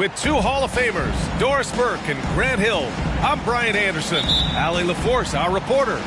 with two Hall of Famers, Doris Burke and Grant Hill. I'm Brian Anderson. Allie LaForce, our reporter.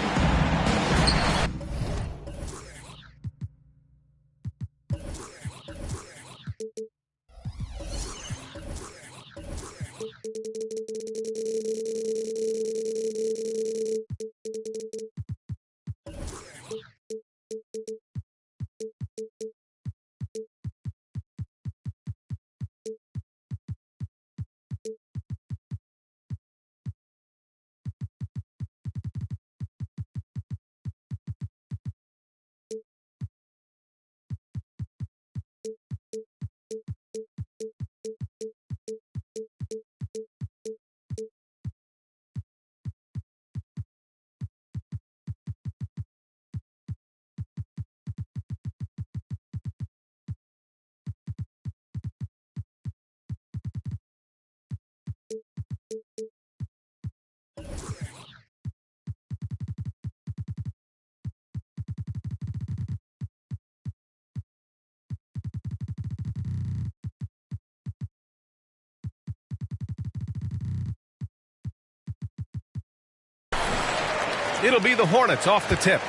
It'll be the Hornets off the tip.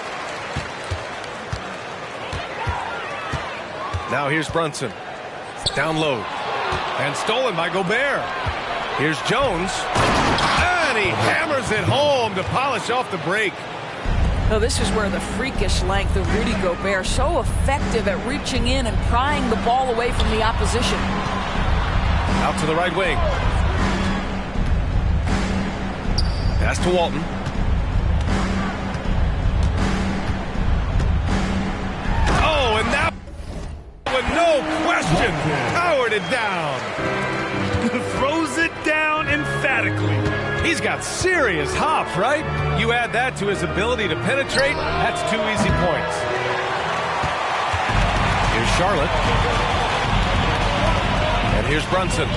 Now here's Brunson. Down low. And stolen by Gobert. Here's Jones. And he hammers it home to polish off the break. Oh, this is where the freakish length of Rudy Gobert, so effective at reaching in and prying the ball away from the opposition. Out to the right wing. Pass to Walton. Oh, and that with no question powered it down. Throws it down emphatically. He's got serious hop, right? You add that to his ability to penetrate, that's 2 easy points. Here's Charlotte. And here's Brunson.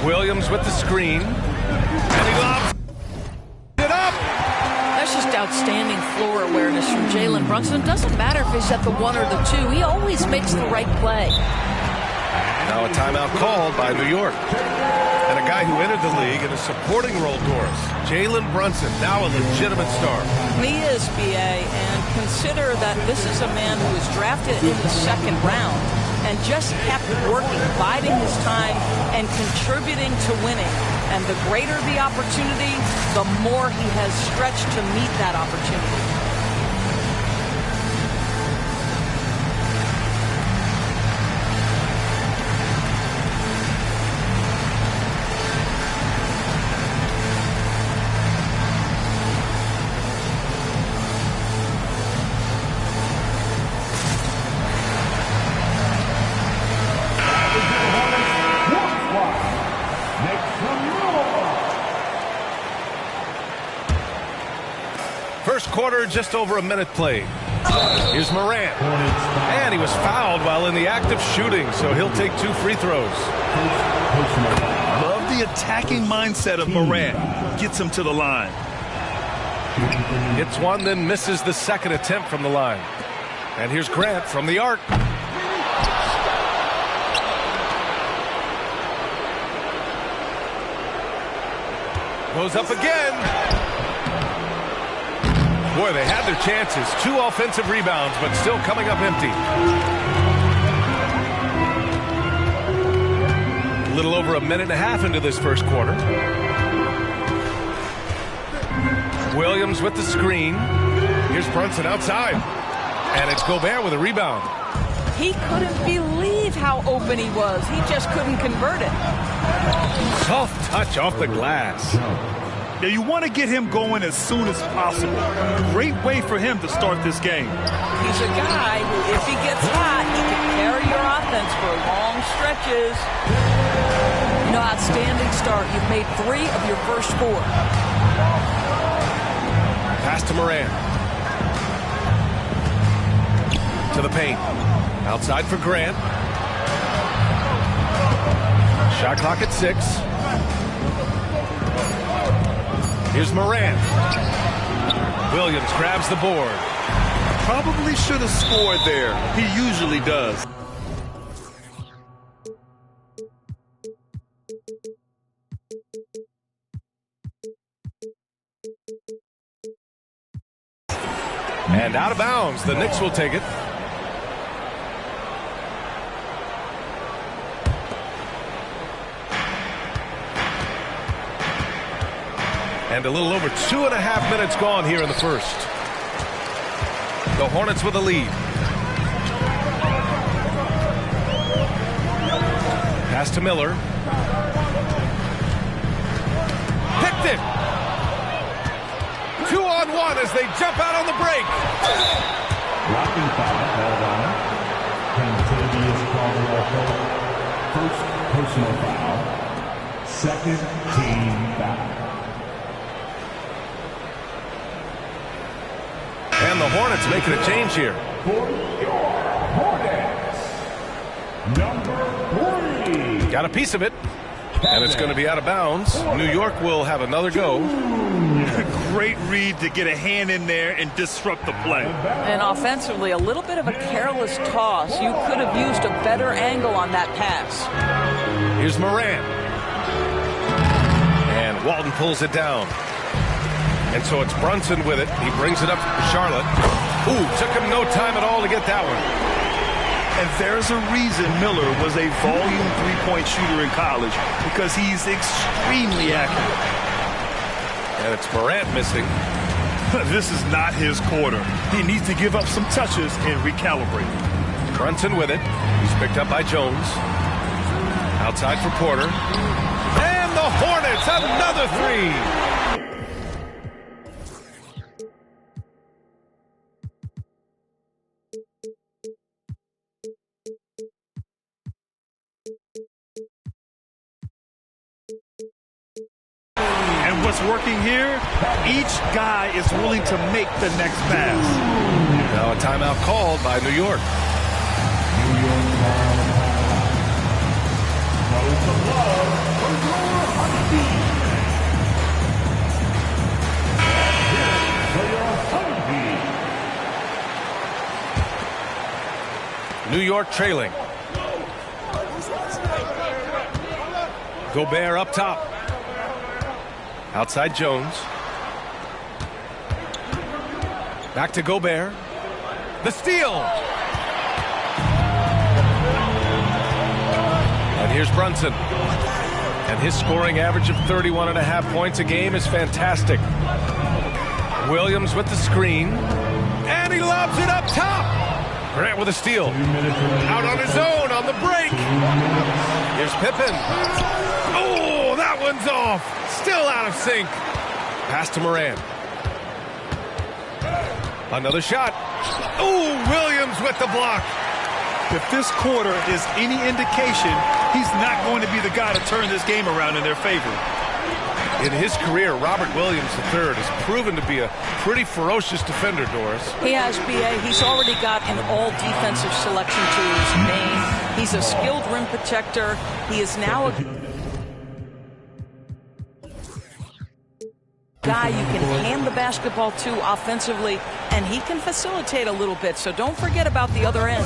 Williams with the screen. And he lobs it up. That's just outstanding floor awareness from Jalen Brunson. Doesn't matter if he's at the 1 or the 2. He always makes the right play. Now a timeout called by New York. And a guy who entered the league in a supporting role, Doris. Jalen Brunson, now a legitimate star. He is, B.A., and consider that this is a man who was drafted in the 2nd round and just kept working, biding his time, and contributing to winning. And the greater the opportunity, the more he has stretched to meet that opportunity. First quarter, just over a minute played. Here's Morant. And he was fouled while in the act of shooting, so he'll take 2 free throws. Love the attacking mindset of Morant. Gets him to the line. Hits one, then misses the 2nd attempt from the line. And here's Grant from the arc. Goes up again. Boy, they had their chances. 2 offensive rebounds, but still coming up empty. A little over a minute and a half into this first quarter. Williams with the screen. Here's Brunson outside. And it's Gobert with a rebound. He couldn't believe how open he was. He just couldn't convert it. Soft touch off the glass. Yeah, you want to get him going as soon as possible. Great way for him to start this game. He's a guy who, if he gets hot, he can carry your offense for long stretches. You know, outstanding start. You've made 3 of your first 4. Pass to Morant. To the paint. Outside for Grant. Shot clock at 6. Here's Morant. Williams grabs the board. Probably should have scored there. He usually does. And out of bounds. The Knicks will take it. And a little over 2.5 minutes gone here in the first. The Hornets with a lead. Pass to Miller. Picked it. 2-on-1 as they jump out on the break. Blocking foul called on him. Contagious First personal foul. Second team foul. And the Hornets making a change here. For your Hornets, number 3. Got a piece of it. And it's going to be out of bounds. New York will have another go. Great read to get a hand in there and disrupt the play. And offensively, a little bit of a careless toss. You could have used a better angle on that pass. Here's Moran. And Walton pulls it down. And so it's Brunson with it. He brings it up for Charlotte. Ooh, took him no time at all to get that one. And there's a reason Miller was a volume three-point shooter in college, because he's extremely accurate. And it's Morant missing. This is not his quarter. He needs to give up some touches and recalibrate. Brunson with it. He's picked up by Jones. Outside for Porter. And the Hornets, another three. And what's working here, each guy is willing to make the next pass. Now a timeout called by New York. New York knows the love for your honeybee. For your honeybee. New York trailing. Gobert up top. Outside Jones. Back to Gobert. The steal. And here's Brunson. And his scoring average of 31.5 points a game is fantastic. Williams with the screen. And he lobs it up top. Grant with a steal. Out on his own on the break. Here's Pippen. Oh, that one's off. Still out of sync. Pass to Moran. Another shot. Oh, Williams with the block. If this quarter is any indication, he's not going to be the guy to turn this game around in their favor. In his career, Robert Williams III has proven to be a pretty ferocious defender, Doris. He has, B.A. He's already got an all-defensive selection to his name. He's a skilled rim protector. He is now a guy you can hand the basketball to offensively, and he can facilitate a little bit, so don't forget about the other end.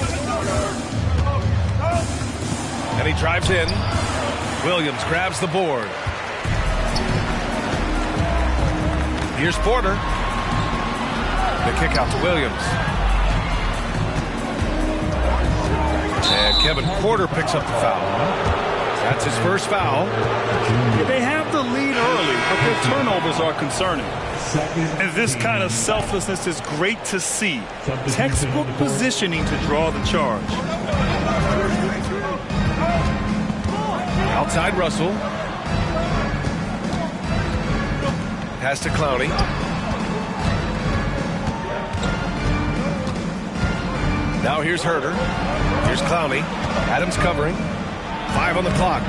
And he drives in. Williams grabs the board. Here's Porter. The kick out to Williams. And Kevin Porter picks up the foul. That's his first foul. They have the lead early, but their turnovers are concerning. And this kind of selflessness is great to see. Textbook positioning to draw the charge. Outside Russell. Pass to Clowney. Now here's Herter. Here's Clowney. Adams covering. 5 on the clock.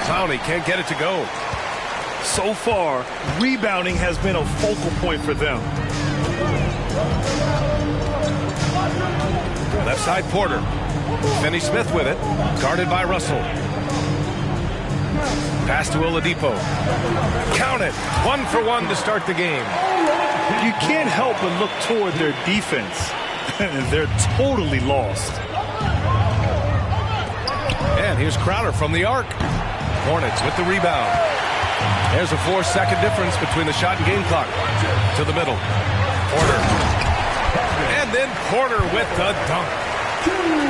Clowney can't get it to go. So far, rebounding has been a focal point for them. Left side Porter. Finney-Smith with it. Guarded by Russell. Pass to Oladipo. Count it. 1 for 1 to start the game. You can't help but look toward their defense. They're totally lost. And here's Crowder from the arc. Hornets with the rebound. There's a 4-second difference between the shot and game clock. To the middle. Porter. then Porter with the dunk.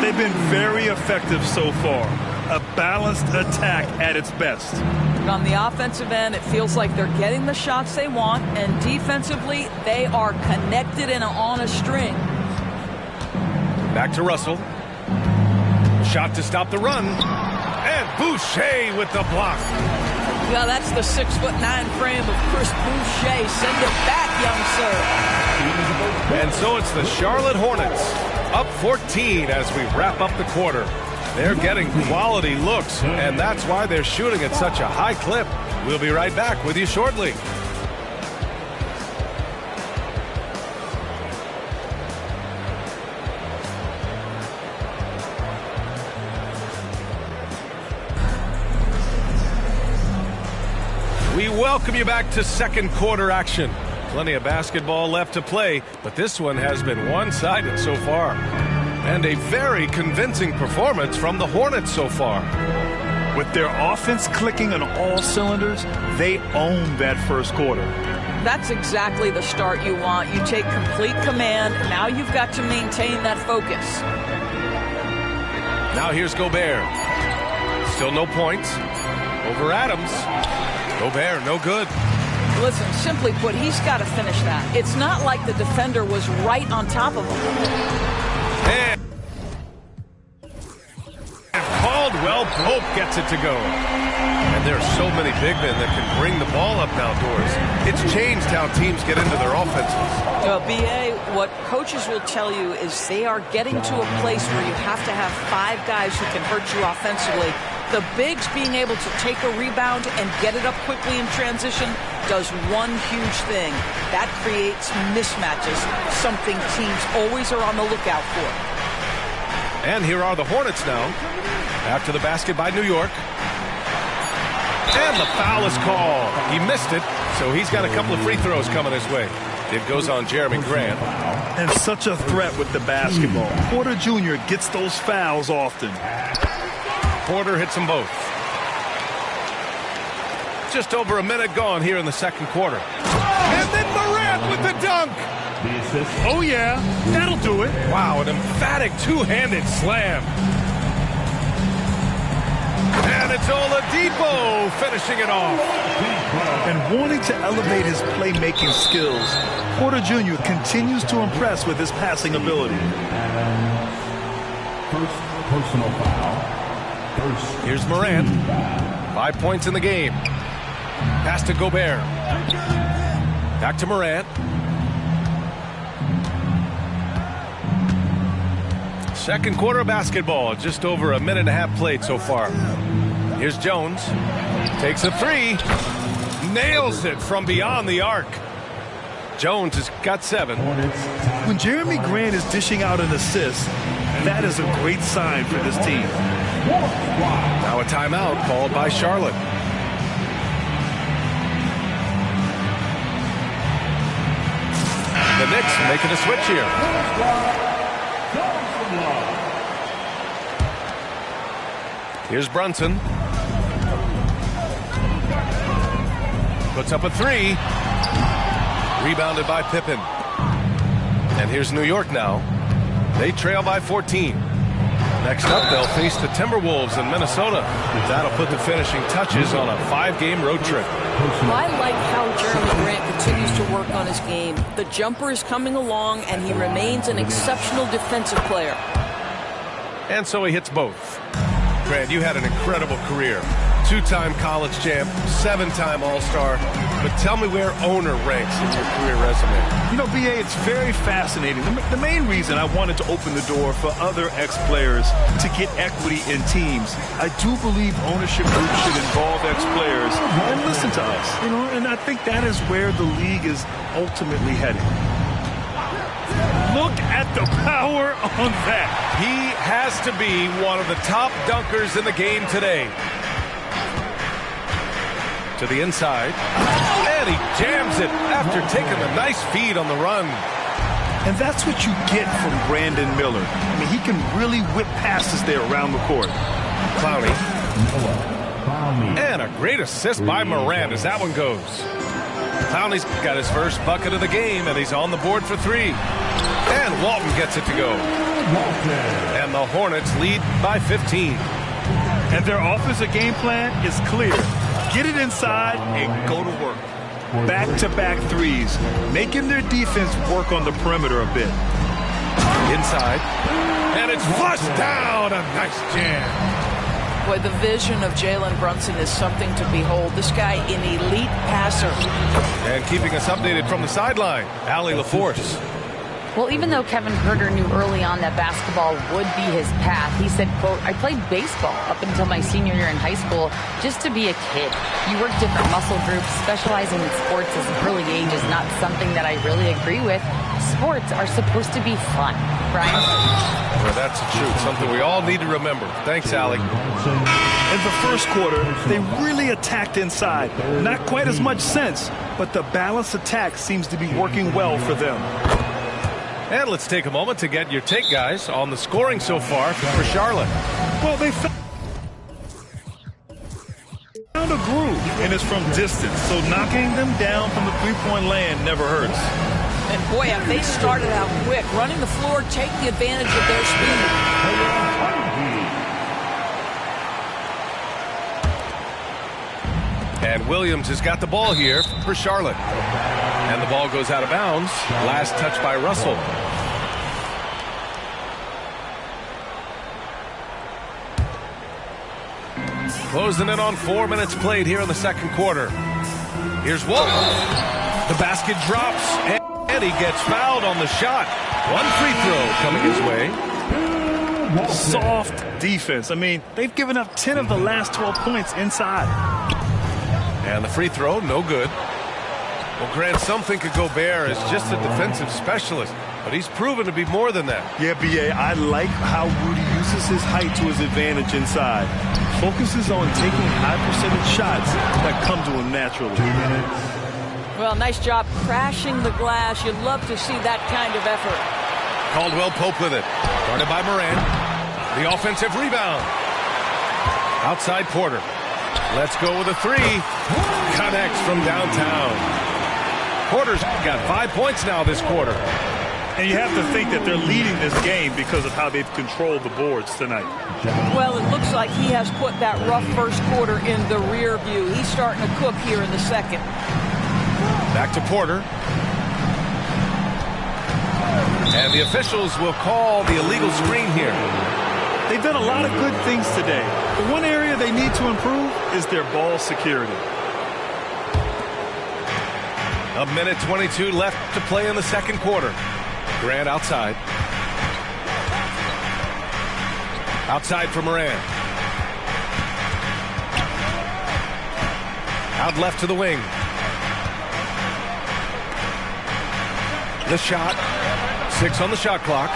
They've been very effective so far. A balanced attack at its best. On the offensive end, it feels like they're getting the shots they want, and defensively, they are connected and on a string. Back to Russell. Shot to stop the run. And Boucher with the block. Yeah, that's the 6'9" frame of Chris Boucher. Send it back, young sir. And so it's the Charlotte Hornets up 14 as we wrap up the quarter. They're getting quality looks, and that's why they're shooting at such a high clip. We'll be right back with you shortly. We welcome you back to second quarter action. Plenty of basketball left to play, but this one has been one-sided so far. And a very convincing performance from the Hornets so far. With their offense clicking on all cylinders, they own that first quarter. That's exactly the start you want. You take complete command. Now you've got to maintain that focus. Now here's Gobert. Still no points. Over Adams. Gobert, no good. Listen, simply put, he's got to finish that. It's not like the defender was right on top of him. And Caldwell Pope gets it to go. And there are so many big men that can bring the ball up outdoors. It's changed how teams get into their offenses. Well, B.A., what coaches will tell you is they are getting to a place where you have to have 5 guys who can hurt you offensively. The bigs being able to take a rebound and get it up quickly in transition does one huge thing. That creates mismatches, something teams always are on the lookout for. And here are the Hornets now. After the basket by New York. And the foul is called. He missed it, so he's got a couple of free throws coming his way. It goes on Jeremy Grant. And such a threat with the basketball. Porter Jr. gets those fouls often. Porter hits them both. Just over a minute gone here in the second quarter. And then Morant with the dunk. Oh, yeah, that'll do it. Wow, an emphatic two-handed slam. And it's Oladipo finishing it off. And wanting to elevate his playmaking skills, Porter Jr. continues to impress with his passing ability. First personal foul. Here's Morant. 5 points in the game. Pass to Gobert. Back to Morant. Second quarter of basketball. Just over a minute and a half played so far. Here's Jones. Takes a three. Nails it from beyond the arc. Jones has got 7. When Jeremy Grant is dishing out an assist, that is a great sign for this team. Now a timeout called by Charlotte. The Knicks making a switch here. Here's Brunson. Puts up a 3. Rebounded by Pippen. And here's New York now. They trail by 14. Next up, they'll face the Timberwolves in Minnesota. That'll put the finishing touches on a 5-game road trip. I like how Jeremy Grant continues to work on his game. The jumper is coming along, and he remains an exceptional defensive player. And so he hits both. Grant, you had an incredible career. 2-time college champ, 7-time All-Star. But tell me where owner ranks in your career resume. You know, B.A., it's very fascinating. The main reason I wanted to open the door for other ex-players to get equity in teams, I do believe ownership groups should involve ex-players and listen to us. You know, and I think that is where the league is ultimately heading. Look at the power on that. He has to be one of the top dunkers in the game today. To the inside. And he jams it after taking a nice feed on the run. And that's what you get from Brandon Miller. I mean, he can really whip passes there around the court. Clowney. And a great assist by Morant as that one goes. Clowney's got his first bucket of the game, and he's on the board for 3. And Walton gets it to go. And the Hornets lead by 15. And their offensive game plan is clear. Get it inside and go to work. Back-to-back threes, making their defense work on the perimeter a bit. Inside. And it's flushed down. A nice jam. Boy, the vision of Jalen Brunson is something to behold. This guy, an elite passer. And keeping us updated from the sideline, Allie LaForce. Well, even though Kevin Herter knew early on that basketball would be his path, he said, quote, I played baseball up until my senior year in high school just to be a kid. You work different muscle groups. Specializing in sports at an early age is not something that I really agree with. Sports are supposed to be fun, Brian. Well, that's the truth. Something we all need to remember. Thanks, Allie. In the first quarter, they really attacked inside. Not quite as much sense, but the balanced attack seems to be working well for them. And let's take a moment to get your take, guys, on the scoring so far for Charlotte. Well, they found a groove, and it's from distance, so knocking them down from the three-point land never hurts. And boy, have they started out quick, running the floor, taking advantage of their speed. And Williams has got the ball here for Charlotte. And the ball goes out of bounds. Last touch by Russell. Closing in on 4 minutes played here in the second quarter. Here's Walton. The basket drops, and he gets fouled on the shot. One free throw coming his way. Soft defense. I mean, they've given up 10 of the last 12 points inside. And the free throw, no good. Well, Grant, some think of Gobert as just a defensive specialist, but he's proven to be more than that. Yeah, B.A., I like how Rudy uses his height to his advantage inside. Focuses on taking high percentage shots that come to him naturally. 2 minutes. Well, nice job crashing the glass. You'd love to see that kind of effort. Caldwell Pope with it. Guarded by Moran. The offensive rebound. Outside Porter. Let's go with a 3. Connects from downtown. Porter's got 5 points now this quarter. And you have to think that they're leading this game because of how they've controlled the boards tonight. Well, it looks like he has put that rough first quarter in the rear view. He's starting to cook here in the second. Back to Porter. And the officials will call the illegal screen here. They've done a lot of good things today. The one area they need to improve is their ball security. A minute 22 left to play in the second quarter. Grant outside. Outside for Moran. Out left to the wing. The shot. 6 on the shot clock.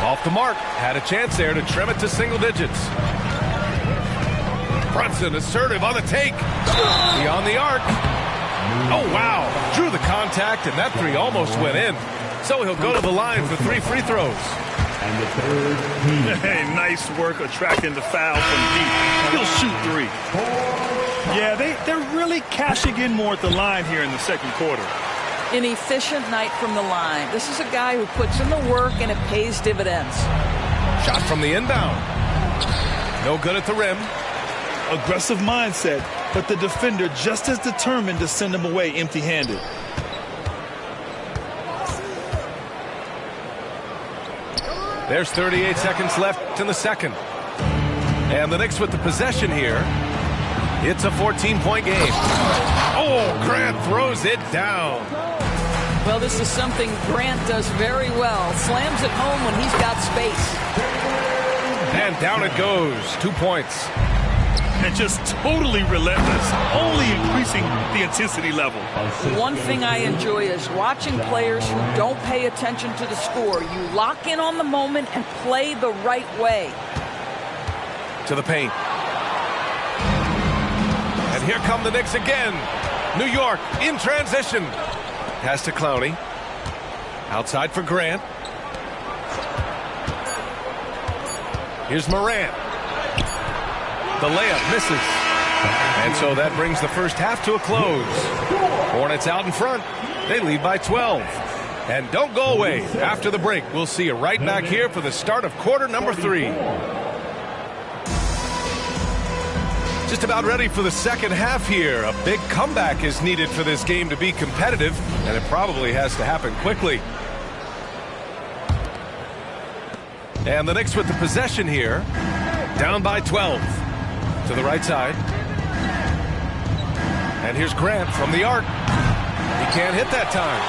Off the mark. Had a chance there to trim it to single digits. Brunson assertive on the take. Beyond the arc. Oh, wow. Drew the contact, and that 3 almost went in. So he'll go to the line for 3 free throws. And the third team. Hey, nice work attracting the foul from deep. He'll shoot 3. Yeah, they're really cashing in more at the line here in the second quarter. An efficient night from the line. This is a guy who puts in the work, and it pays dividends. Shot from the inbound. No good at the rim. Aggressive mindset, but the defender just as determined to send him away empty-handed. There's 38 seconds left in the second. And the Knicks with the possession here. It's a 14-point game. Oh, Grant throws it down. Well, this is something Grant does very well. Slams it home when he's got space. And down it goes. 2 points. And just totally relentless, only increasing the intensity level. One thing I enjoy is watching players who don't pay attention to the score. You lock in on the moment and play the right way. To the paint. And here come the Knicks again. New York in transition. Pass to Clowney. Outside for Grant. Here's Morant. The layup misses. And so that brings the first half to a close. Hornets out in front. They lead by 12. And don't go away. After the break, we'll see you right back here for the start of quarter number 3. Just about ready for the second half here. A big comeback is needed for this game to be competitive, and it probably has to happen quickly. And the Knicks with the possession here. Down by 12. To the right side. And here's Grant from the arc. He can't hit that time.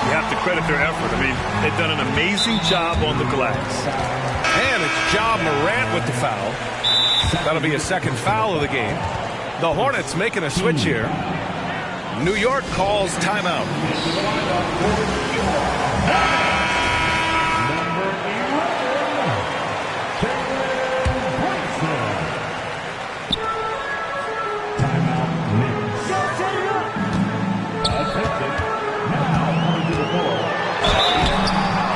You have to credit their effort. I mean, they've done an amazing job on the glass. And it's Ja Morant with the foul. That'll be a second foul of the game. The Hornets making a switch here. New York calls timeout.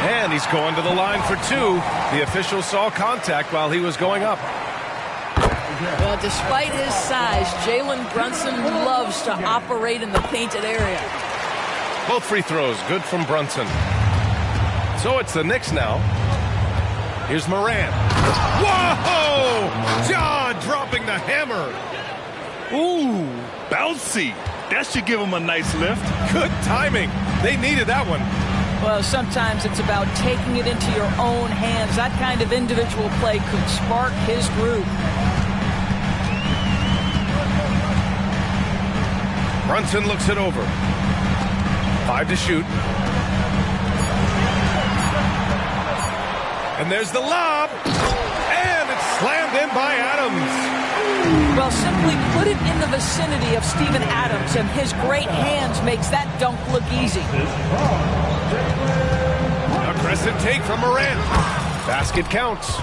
And he's going to the line for 2. The official saw contact while he was going up. Well, despite his size, Jalen Brunson loves to operate in the painted area. Both free throws good from Brunson. So it's the Knicks now. Here's Morant. Whoa! Ja dropping the hammer. Ooh, bouncy. That should give him a nice lift. Good timing. They needed that one. Well, sometimes it's about taking it into your own hands. That kind of individual play could spark his group. Brunson looks it over. 5 to shoot. And there's the lob. And it's slammed in by Adams. Well, simply put it in the vicinity of Steven Adams, and his great hands makes that dunk look easy. Aggressive take from Morant. Basket counts.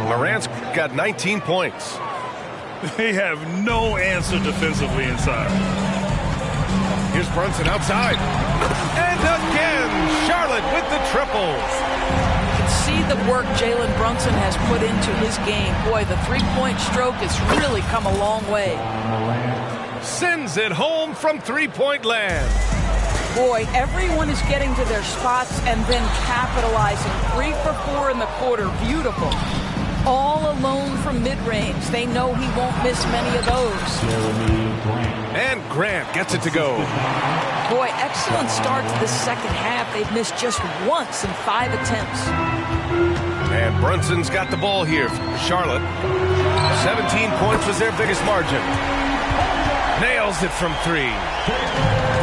Morant's got 19 points. They have no answer defensively inside. Here's Brunson outside. And again, Charlotte with the triples. You can see the work Jalen Brunson has put into his game. Boy, the three-point stroke has really come a long way. Sends it home from three-point land. Boy, everyone is getting to their spots and then capitalizing. 3 for 4 in the quarter. Beautiful. All alone from mid-range. They know he won't miss many of those. And Grant gets it to go. Boy, excellent start to the second half. They've missed just once in 5 attempts. And Brunson's got the ball here for Charlotte. 17 points was their biggest margin. Nails it from 3.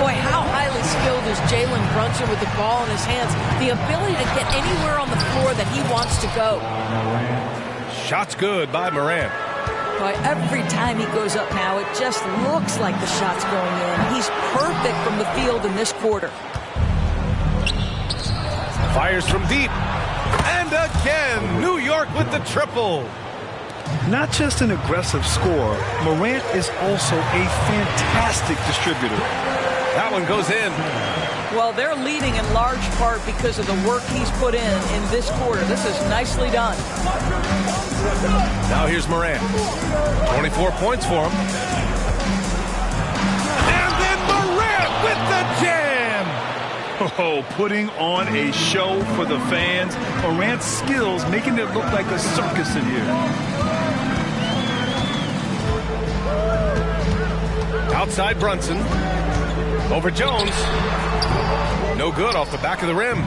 Boy, how highly skilled is Jalen Brunson with the ball in his hands. The ability to get anywhere on the floor that he wants to go. Shot's good by Morant. Boy, every time he goes up now, it just looks like the shot's going in. He's perfect from the field in this quarter. Fires from deep. And again, New York with the triple. Not just an aggressive scorer, Morant is also a fantastic distributor. That one goes in. Well, they're leading in large part because of the work he's put in this quarter. This is nicely done. Now here's Morant. 24 points for him. And then Morant with the jam. Oh, putting on a show for the fans. Morant's skills making it look like a circus in here. Outside Brunson. Over Jones. No good off the back of the rim.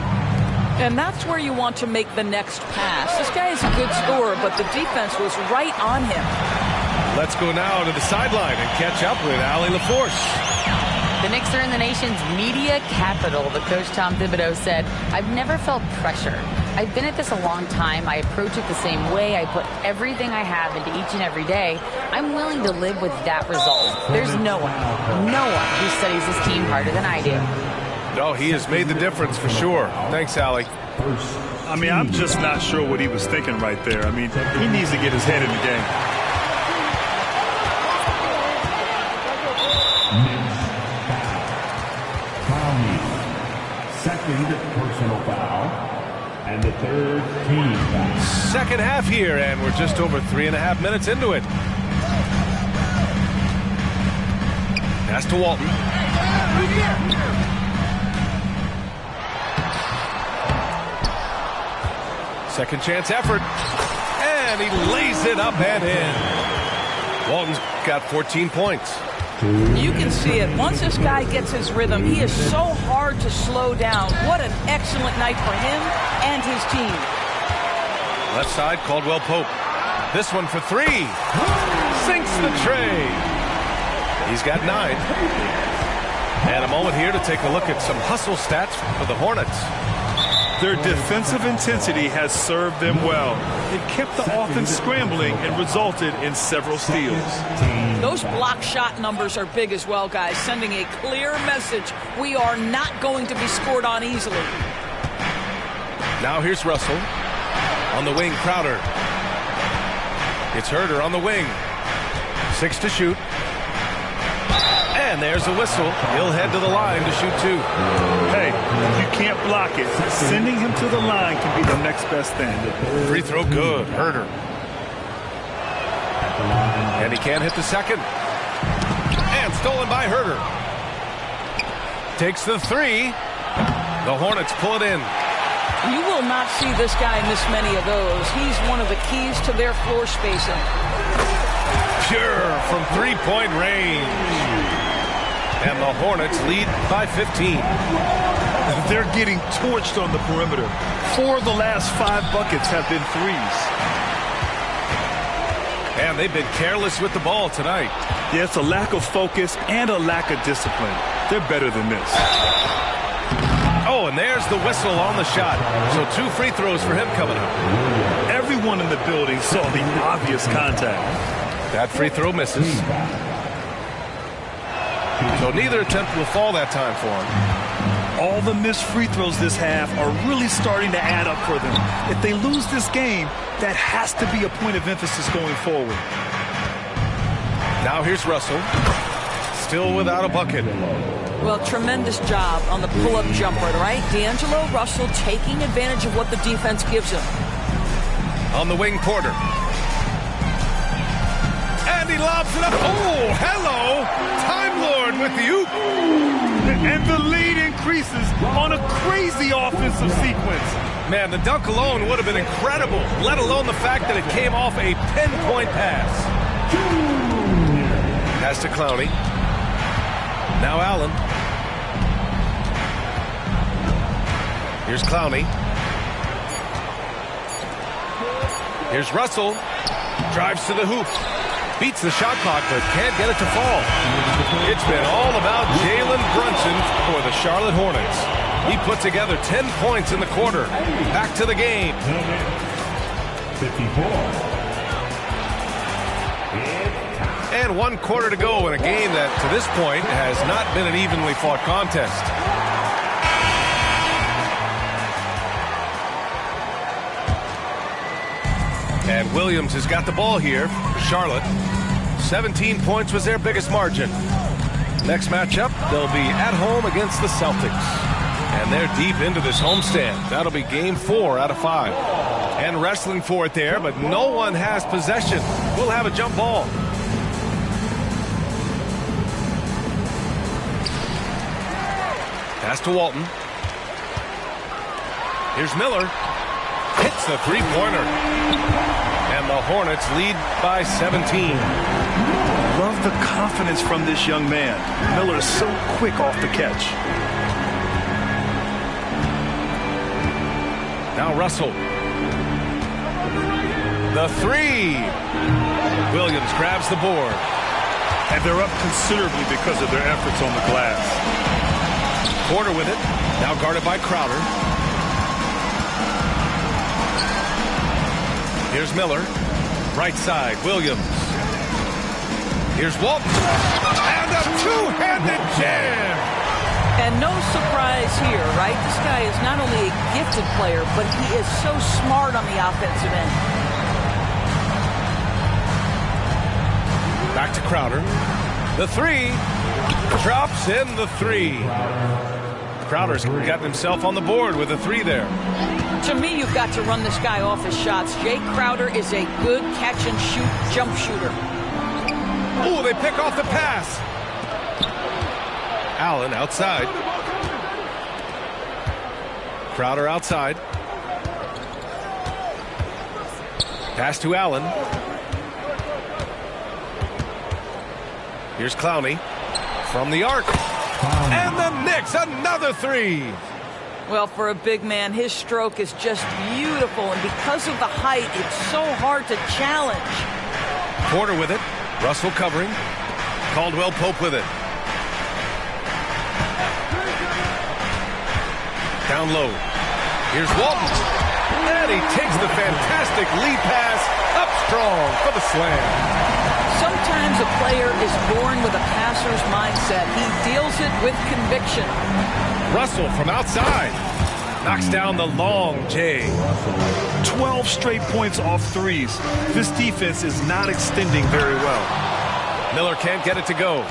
And that's where you want to make the next pass. This guy is a good scorer, but the defense was right on him. Let's go now to the sideline and catch up with Allie LaForce. The Knicks are in the nation's media capital. The coach, Tom Thibodeau, said, "I've never felt pressure. I've been at this a long time. I approach it the same way. I put everything I have into each and every day. I'm willing to live with that result. There's no one who studies this team harder than I do." No, he has made the difference for sure. Thanks, Allie. I mean, I'm just not sure what he was thinking right there. I mean, he needs to get his head in the game. Second personal foul. And the third team foul. Second half here, and we're just over 3.5 minutes into it. Pass to Walton. Second chance effort. And he lays it up and in. Walton's got 14 points. You can see it. Once this guy gets his rhythm, he is so hard to slow down. What an excellent night for him and his team. Left side, Caldwell Pope. This one for three. Sinks the tray. He's got 9. And a moment here to take a look at some hustle stats for the Hornets. Their defensive intensity has served them well. It kept the offense scrambling and resulted in several steals. Those block shot numbers are big as well, guys, sending a clear message. We are not going to be scored on easily. Now here's Russell. On the wing, Crowder. It's Herder on the wing. 6 to shoot. And there's a whistle. He'll head to the line to shoot 2. Hey, you can't block it. Sending him to the line can be the next best thing. Free throw good. Herder. And he can't hit the second. And stolen by Herder. Takes the 3. The Hornets pull it in. You will not see this guy miss many of those. He's one of the keys to their floor spacing. Pure from 3-point range. And the Hornets lead by 15. They're getting torched on the perimeter. 4 of the last 5 buckets have been threes. And they've been careless with the ball tonight. Yeah, it's a lack of focus and a lack of discipline. They're better than this. Oh, and there's the whistle on the shot. So 2 free throws for him coming up. Everyone in the building saw the obvious contact. That free throw misses. So neither attempt will fall that time for him. All the missed free throws this half are really starting to add up for them. If they lose this game, that has to be a point of emphasis going forward. Now here's Russell. Still without a bucket. Well, tremendous job on the pull-up jumper, right? D'Angelo Russell taking advantage of what the defense gives him. On the wing, Porter. And he lobs it up. Oh, hello. Time Lord with the oop. And the lead increases on a crazy offensive sequence. Man, the dunk alone would have been incredible, let alone the fact that it came off a pinpoint pass. Pass to Clowney. Now Allen. Here's Clowney. Here's Russell. Drives to the hoop. Beats the shot clock, but can't get it to fall. It's been all about Jalen Brunson for the Charlotte Hornets. He put together 10 points in the quarter. Back to the game. 54. And 1 quarter to go in a game that, to this point, has not been an evenly fought contest. And Williams has got the ball here for Charlotte. 17 points was their biggest margin. Next matchup, they'll be at home against the Celtics. And they're deep into this homestand. That'll be game 4 out of 5. And wrestling for it there, but no one has possession. We'll have a jump ball. Pass to Walton. Here's Miller. Hits the three-pointer. And the Hornets lead by 17. Love the confidence from this young man. Miller is so quick off the catch. Now Russell. The 3. Williams grabs the board. And they're up considerably because of their efforts on the glass. Porter with it. Now guarded by Crowder. Here's Miller. Right side, Williams. Here's Walton. And a two-handed jam. And no surprise here, right? This guy is not only a gifted player, but he is so smart on the offensive end. Back to Crowder. The 3. Drops in the 3. Crowder's gotten himself on the board with a 3 there. To me, you've got to run this guy off his shots. Jay Crowder is a good catch-and-shoot jump shooter. Oh, they pick off the pass. Allen outside. Crowder outside. Pass to Allen. Here's Clowney from the arc. And the Knicks, another three. Well, for a big man, his stroke is just beautiful. And because of the height, it's so hard to challenge. Porter with it. Russell covering. Caldwell Pope with it. Down low. Here's Walton. And he takes the fantastic lead pass up strong for the slam. Sometimes a player is born with a passer's mindset. He deals it with conviction. Russell from outside. Knocks down the long J. 12 straight points off threes. This defense is not extending very well. Miller can't get it to go.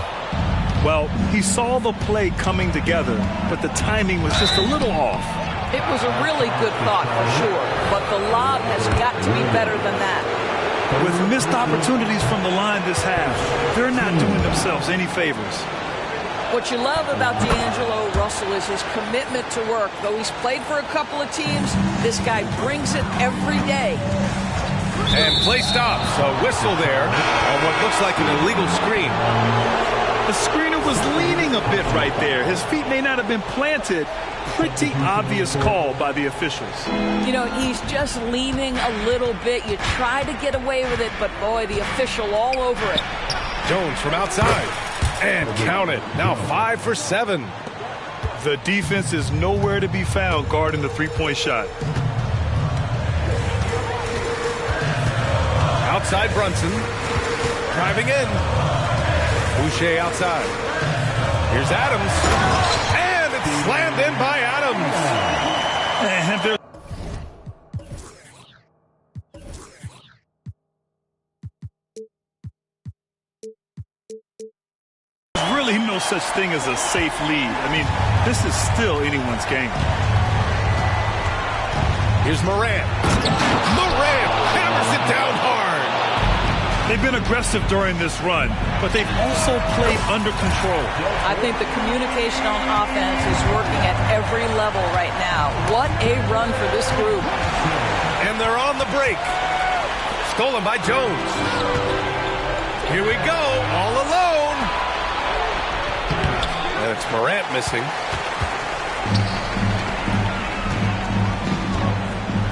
Well, he saw the play coming together, but the timing was just a little off. It was a really good thought for sure, but the lob has got to be better than that. With missed opportunities from the line this half, they're not doing themselves any favors. What you love about D'Angelo Russell is his commitment to work. Though he's played for a couple of teams, this guy brings it every day. And play stops. A whistle there on what looks like an illegal screen. The screener was leaning a bit right there. His feet may not have been planted. Pretty obvious call by the officials. You know, he's just leaning a little bit. You try to get away with it, but boy, the official all over it. Jones from outside. And count it. Now 5 for 7. The defense is nowhere to be found guarding the three-point shot. Outside Brunson. Driving in. Boucher outside. Here's Adams. And it's slammed in by Adams. And there's really no such thing as a safe lead. I mean, this is still anyone's game. Here's Morant. Morant hammers it down hard. They've been aggressive during this run, but they've also played under control. I think the communication on offense is working at every level right now. What a run for this group. And they're on the break. Stolen by Jones. Here we go, all alone. And it's Morant missing.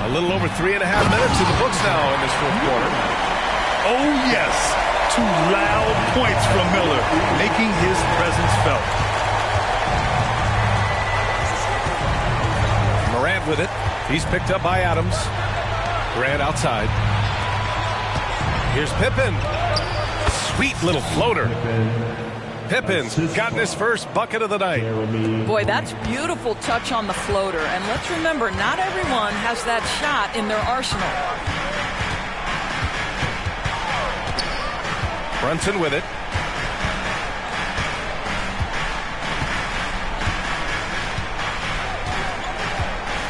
A little over 3.5 minutes in the books now in this fourth quarter. Oh, yes. 2 loud points from Miller, making his presence felt. Morant with it. He's picked up by Adams. Grant outside. Here's Pippen. Sweet little floater. Pippen's gotten his first bucket of the night. Boy, that's beautiful touch on the floater. And let's remember, not everyone has that shot in their arsenal. Brunson with it.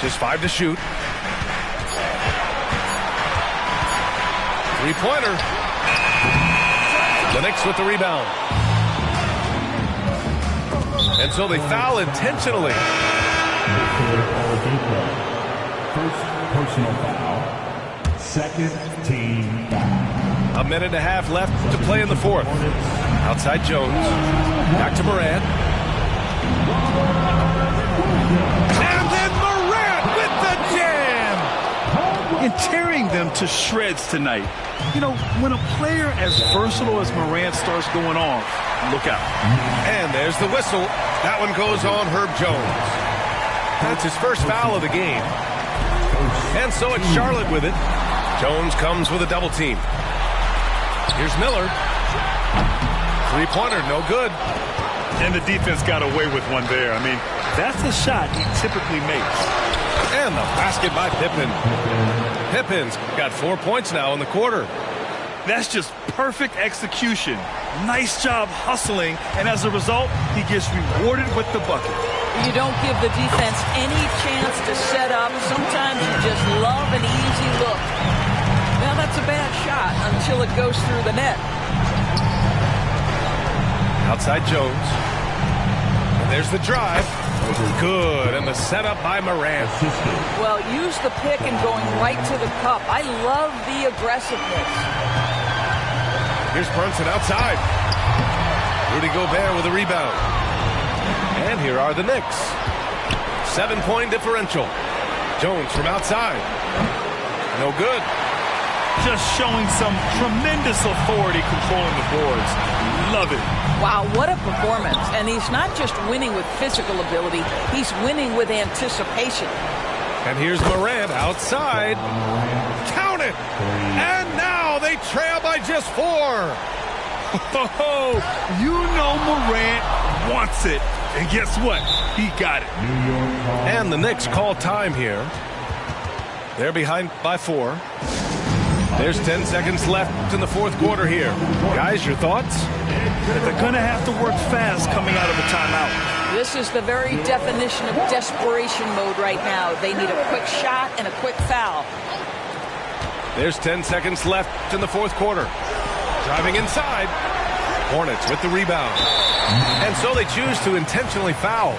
Just 5 to shoot. Three-pointer. The Knicks with the rebound. And so they foul intentionally. First personal foul. Second team foul. A minute and a half left to play in the fourth. Outside Jones. Back to Morant. And then Morant with the jam. And tearing them to shreds tonight. You know, when a player as versatile as Morant starts going off, look out. And there's the whistle. That one goes on Herb Jones. That's his first foul of the game. And so it's Charlotte with it. Jones comes with a double team. Here's Miller. Three-pointer, no good. And the defense got away with one there. I mean, that's a shot he typically makes. And the basket by Pippen. Pippen's got 4 points now in the quarter. That's just perfect execution. Nice job hustling, and as a result, he gets rewarded with the bucket. You don't give the defense any chance to set up. Sometimes you just love an easy look. Well, that's a bad shot until it goes through the net. Outside Jones. There's the drive. Good, and the setup by Morant. Well, use the pick and going right to the cup. I love the aggressiveness. Here's Brunson outside. Rudy Gobert with a rebound. And here are the Knicks. 7-point differential. Jones from outside. No good. Just showing some tremendous authority controlling the boards. Love it. Wow, what a performance. And he's not just winning with physical ability, he's winning with anticipation. And here's Morant outside. Count it! And now they trail by just 4. Oh, you know Morant wants it. And guess what? He got it. And the Knicks call time here. They're behind by 4. There's 10 seconds left in the fourth quarter here. Guys, your thoughts? They're going to have to work fast coming out of a timeout. This is the very definition of desperation mode right now. They need a quick shot and a quick foul. There's 10 seconds left in the fourth quarter. Driving inside. Hornets with the rebound. And so they choose to intentionally foul.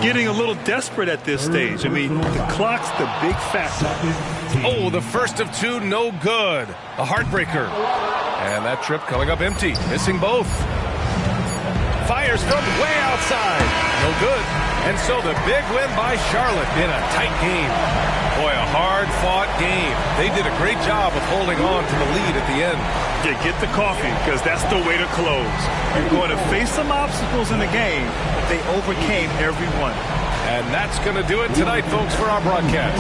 Getting a little desperate at this stage. I mean, the clock's the big factor. Oh, the first of 2, no good. A heartbreaker. And that trip coming up empty. Missing both. Fires from way outside. No good. And so the big win by Charlotte in a tight game. Boy, a hard-fought game. They did a great job of holding on to the lead at the end. Yeah, get the coffee, because that's the way to close. You're going to face some obstacles in the game, but they overcame every one. And that's going to do it tonight, folks, for our broadcast.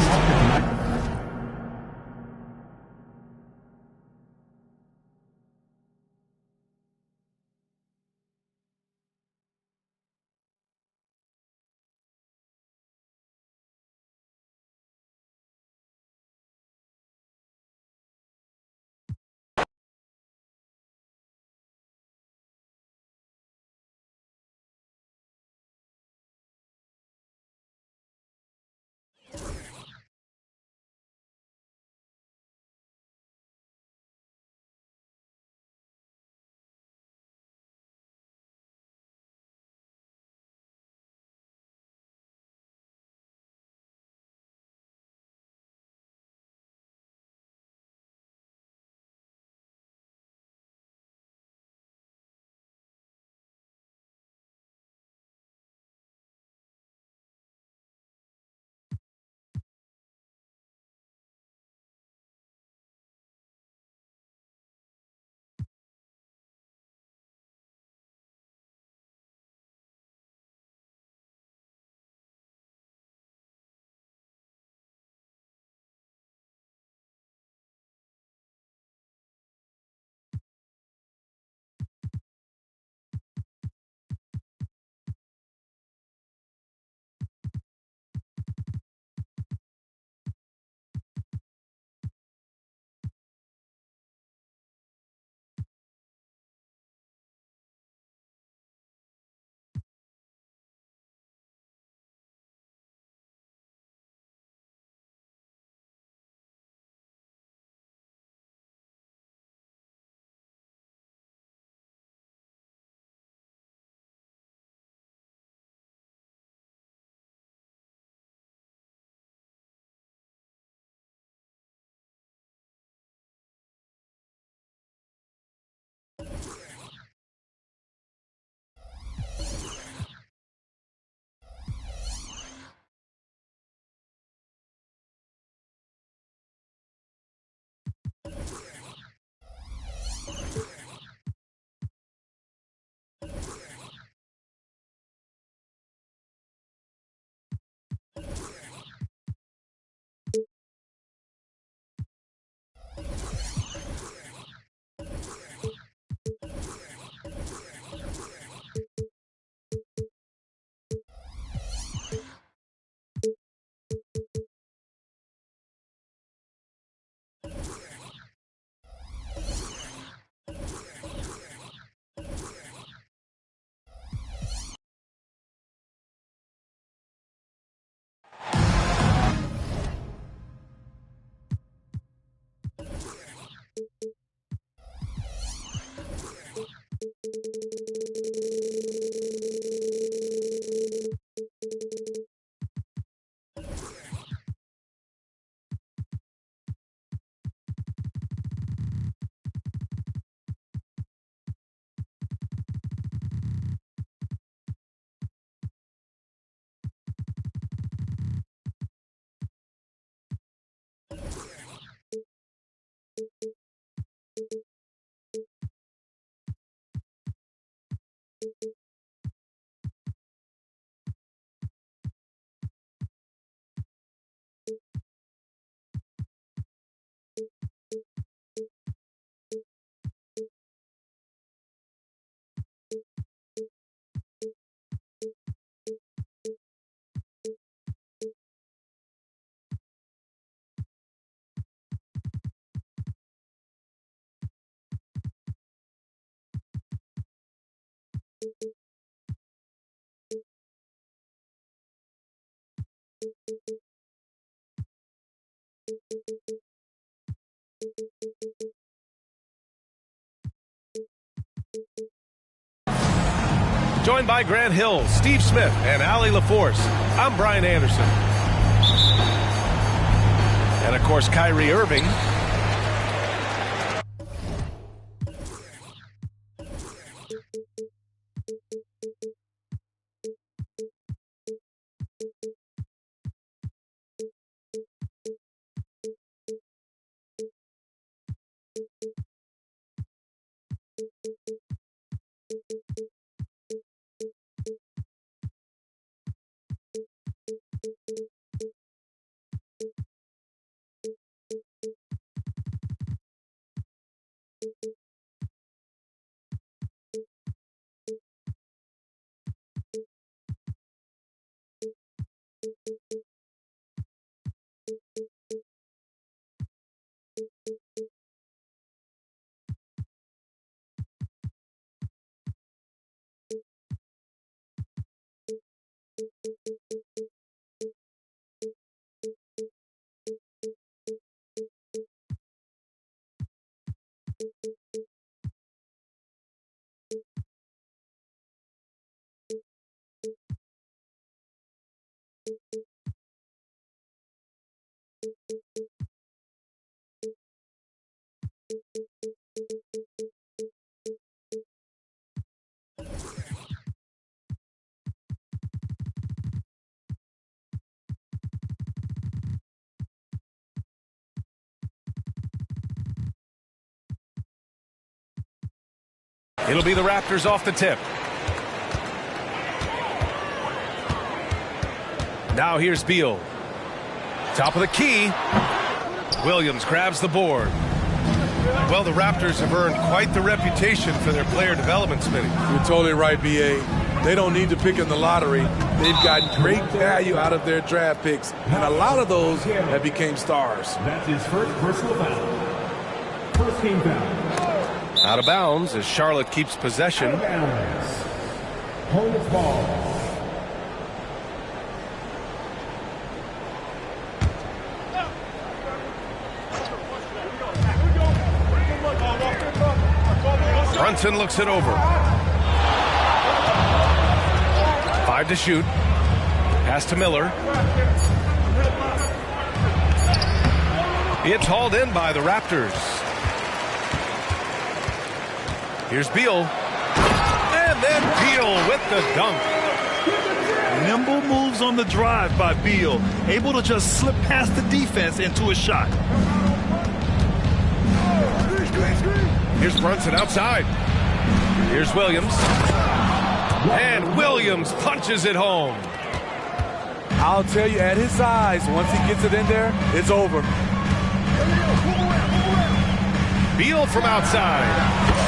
Joined by Grant Hill, Steve Smith, and Allie LaForce, I'm Brian Anderson. And of course, Kyrie Irving. It'll be the Raptors off the tip. Now here's Beal. Top of the key. Williams grabs the board. Well, the Raptors have earned quite the reputation for their player development, Smitty. You're totally right, B.A. They don't need to pick in the lottery. They've gotten great value out of their draft picks, and a lot of those have become stars. That's his first personal foul. First team foul. Out of bounds as Charlotte keeps possession. Hornets ball. Brunson looks it over. 5 to shoot. Pass to Miller. It's hauled in by the Raptors. Here's Beal. And then Beal with the dunk. Nimble moves on the drive by Beal, able to just slip past the defense into a shot. Here's Brunson outside. Here's Williams. And Williams punches it home. I'll tell you, at his size, once he gets it in there, it's over. Beal from outside.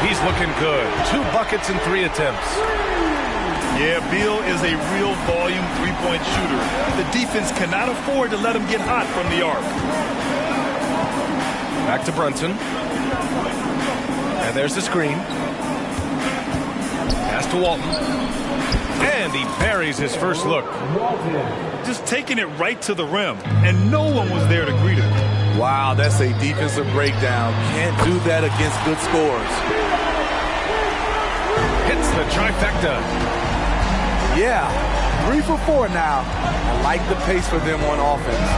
He's looking good. 2 buckets in 3 attempts. Yeah, Beal is a real volume three-point shooter. The defense cannot afford to let him get hot from the arc. Back to Brunson. And there's the screen. Pass to Walton. And he buries his first look. Just taking it right to the rim, and no one was there to greet him. Wow, that's a defensive breakdown. Can't do that against good scores. Hits the trifecta. Yeah, 3 for 4 now. I like the pace for them on offense.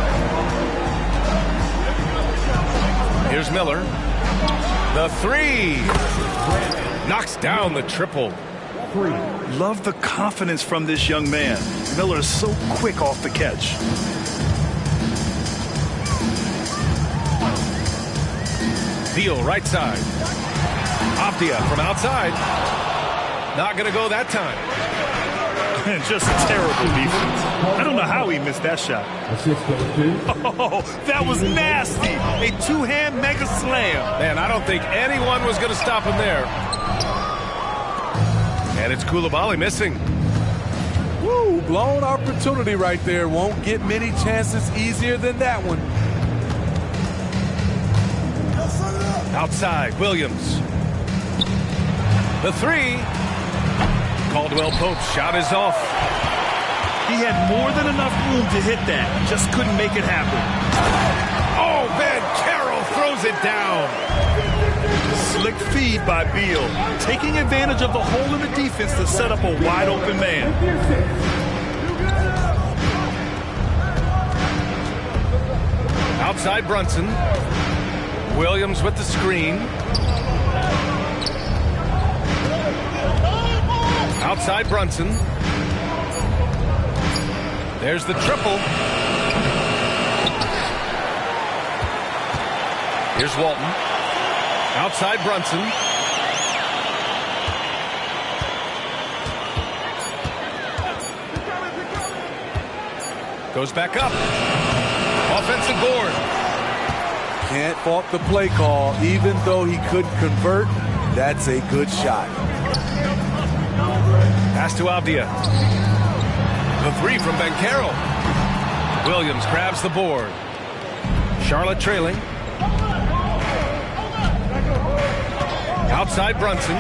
Here's Miller. The 3. Knocks down the triple. Love the confidence from this young man. Miller is so quick off the catch. Beal right side. Optia from outside. Not going to go that time. Just terrible defense. I don't know how he missed that shot. Oh, that was nasty. A 2-hand mega slam. Man, I don't think anyone was going to stop him there. And it's Coulibaly missing. Woo, blown opportunity right there. Won't get many chances easier than that one. Outside, Williams. The 3. Caldwell Pope's shot is off. He had more than enough room to hit that. Just couldn't make it happen. Oh, Vancaro throws it down. Slick feed by Beal, taking advantage of the hole in the defense to set up a wide open man. Outside Brunson. Williams with the screen. Outside Brunson. There's the triple. Here's Walton. Outside Brunson. Goes back up. Offensive board. Can't fault the play call. Even though he couldn't convert, that's a good shot. Pass to Avdia. The three from Vancaro. Williams grabs the board. Charlotte trailing. Outside Brunson.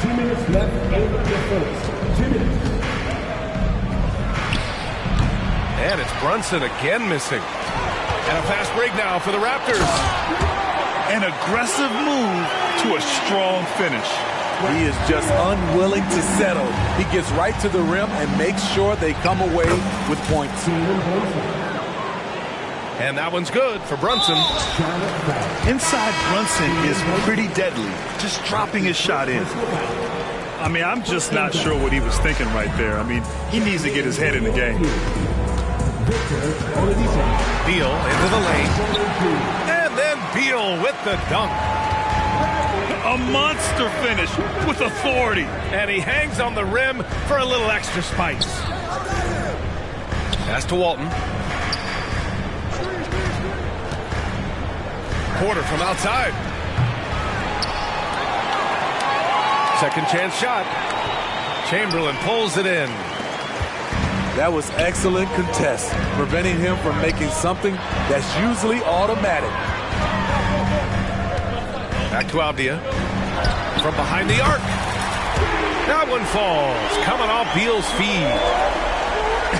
2 minutes left in the first. 2 minutes. And it's Brunson again missing. And a fast break now for the Raptors. An aggressive move to a strong finish. He is just unwilling to settle. He gets right to the rim and makes sure they come away with points. And that one's good for Brunson. Inside Brunson is pretty deadly, just dropping his shot in. I mean, I'm just not sure what he was thinking right there. I mean, he needs to get his head in the game. Beal into the lane. And then Beal with the dunk. A monster finish with authority. And he hangs on the rim for a little extra spice. Pass to Walton. Porter from outside. Second chance shot. Chamberlain pulls it in. That was excellent contest, preventing him from making something that's usually automatic. Back to Avdia. From behind the arc. That one falls. Coming off Beal's feed.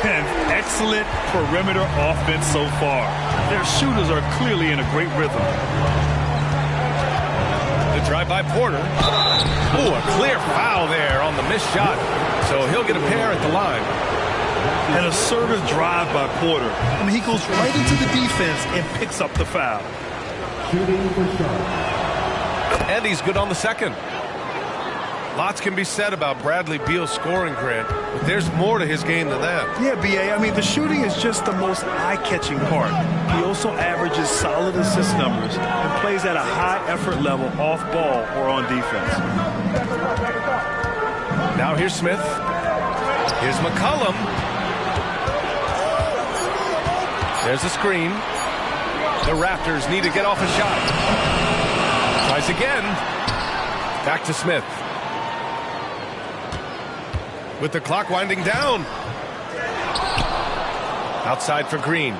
And excellent perimeter offense so far. Their shooters are clearly in a great rhythm. The drive by Porter. Oh, a clear foul there on the missed shot. So he'll get a pair at the line. An assertive drive by Porter. I mean, he goes right into the defense and picks up the foul. And he's good on the second. Lots can be said about Bradley Beal's scoring, Grant, but there's more to his game than that. Yeah, B.A., I mean, the shooting is just the most eye-catching part. He also averages solid assist numbers and plays at a high-effort level off ball or on defense. Now here's Smith. Here's McCollum. There's a screen. The Raptors need to get off a shot. Tries again. Back to Smith. With the clock winding down. Outside for Green.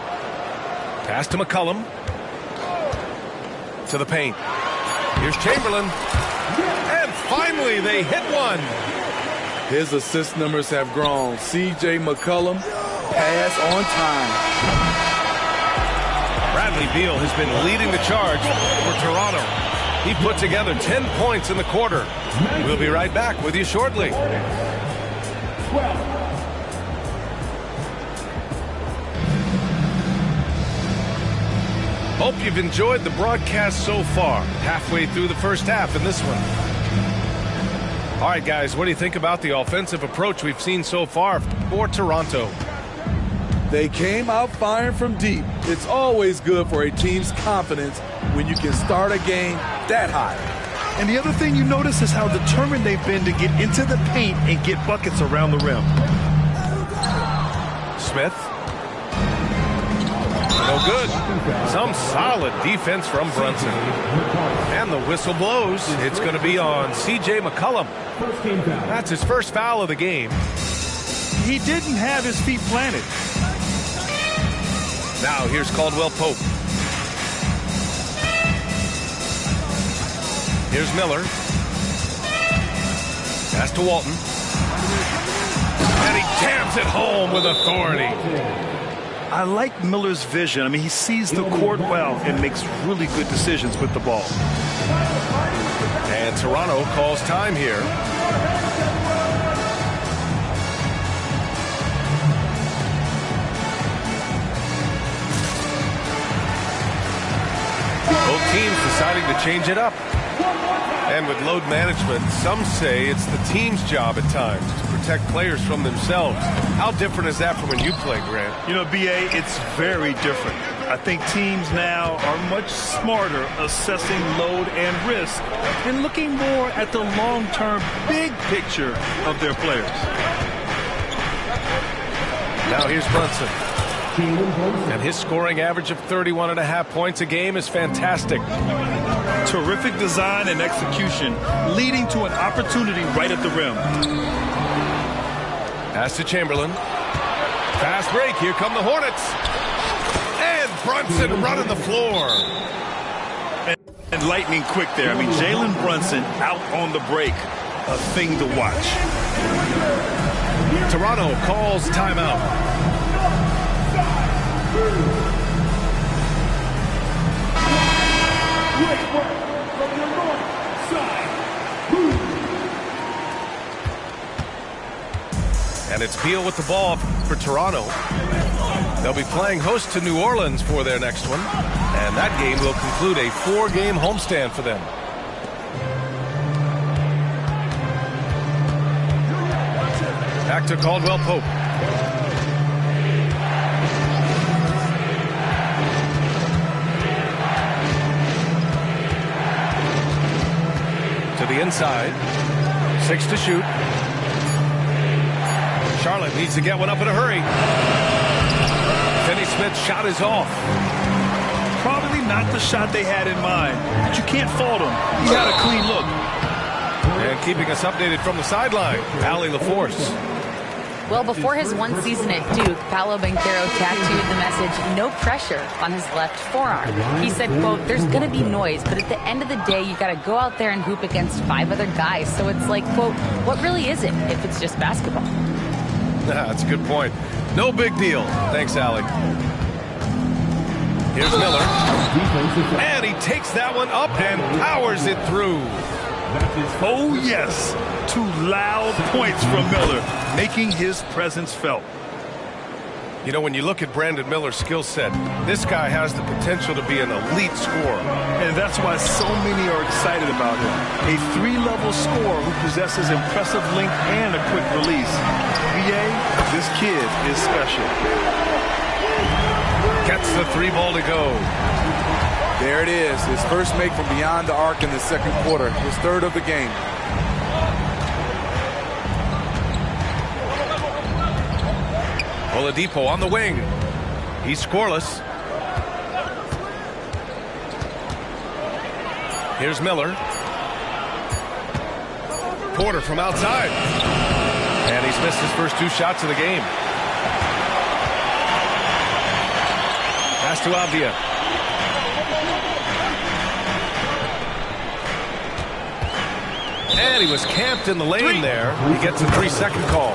Pass to McCollum. To the paint. Here's Chamberlain. And finally they hit one. His assist numbers have grown. C.J. McCollum, pass on time. Bradley Beal has been leading the charge for Toronto. He put together 10 points in the quarter. We'll be right back with you shortly. Hope you've enjoyed the broadcast so far. Halfway through the first half in this one. All right, guys, what do you think about the offensive approach we've seen so far for Toronto? They came out firing from deep. It's always good for a team's confidence when you can start a game that high. And the other thing you notice is how determined they've been to get into the paint and get buckets around the rim. Smith. No good. Some solid defense from Brunson. And the whistle blows. It's going to be on C.J. McCollum. That's his first foul of the game. He didn't have his feet planted. Now here's Caldwell Pope. Here's Miller. Pass to Walton. And he jams it home with authority. I like Miller's vision. I mean, he sees the court well and makes really good decisions with the ball. And Toronto calls time here. Both teams deciding to change it up. And with load management, some say it's the team's job at times to protect players from themselves. How different is that from when you played, Grant? You know, B.A., it's very different. I think teams now are much smarter assessing load and risk and looking more at the long-term big picture of their players. Now here's Brunson. And his scoring average of 31.5 points a game is fantastic. Terrific design and execution, leading to an opportunity right at the rim. Pass to Chamberlain. Fast break. Here come the Hornets. And Brunson running the floor. And lightning quick there. I mean, Jalen Brunson out on the break. A thing to watch. Toronto calls timeout. And it's Beal with the ball for Toronto. They'll be playing host to New Orleans for their next one. And that game will conclude a 4-game homestand for them. Back to Caldwell Pope. To the inside. 6 to shoot. Charlotte needs to get one up in a hurry. Finney-Smith's shot is off. Probably not the shot they had in mind, but you can't fault him. He had a clean look. And keeping us updated from the sideline, Allie LaForce. Well, before his one season at Duke, Paolo Banchero tattooed the message, "No pressure," on his left forearm. He said, quote, "There's going to be noise, but at the end of the day, you got to go out there and hoop against 5 other guys. So it's like, quote, what really is it if it's just basketball?" That's a good point. No big deal. Thanks, Allie. Here's Miller. And he takes that one up and powers it through. Oh, yes. 2 loud points from Miller, making his presence felt. You know, when you look at Brandon Miller's skill set, this guy has the potential to be an elite scorer. And that's why so many are excited about him. A 3-level scorer who possesses impressive length and a quick release. B.A., this kid is special. Gets the 3 ball to go. There it is. His first make from beyond the arc in the second quarter. His 3rd of the game. Oladipo on the wing. He's scoreless. Here's Miller. Porter from outside. And he's missed his first 2 shots of the game. Pass to Avdia. And he was camped in the lane there. He gets a 3-second call.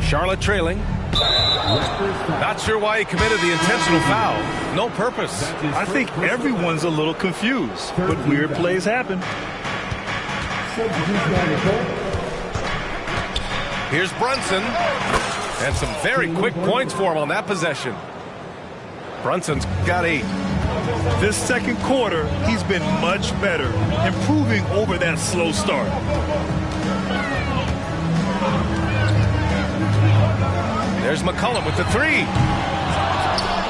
Charlotte trailing. Not sure why he committed the intentional foul. No purpose. I think everyone's a little confused, but weird plays happen. Here's Brunson. And some very quick points for him on that possession. Brunson's got 8. This second quarter, he's been much better, improving over that slow start. There's McCollum with the 3.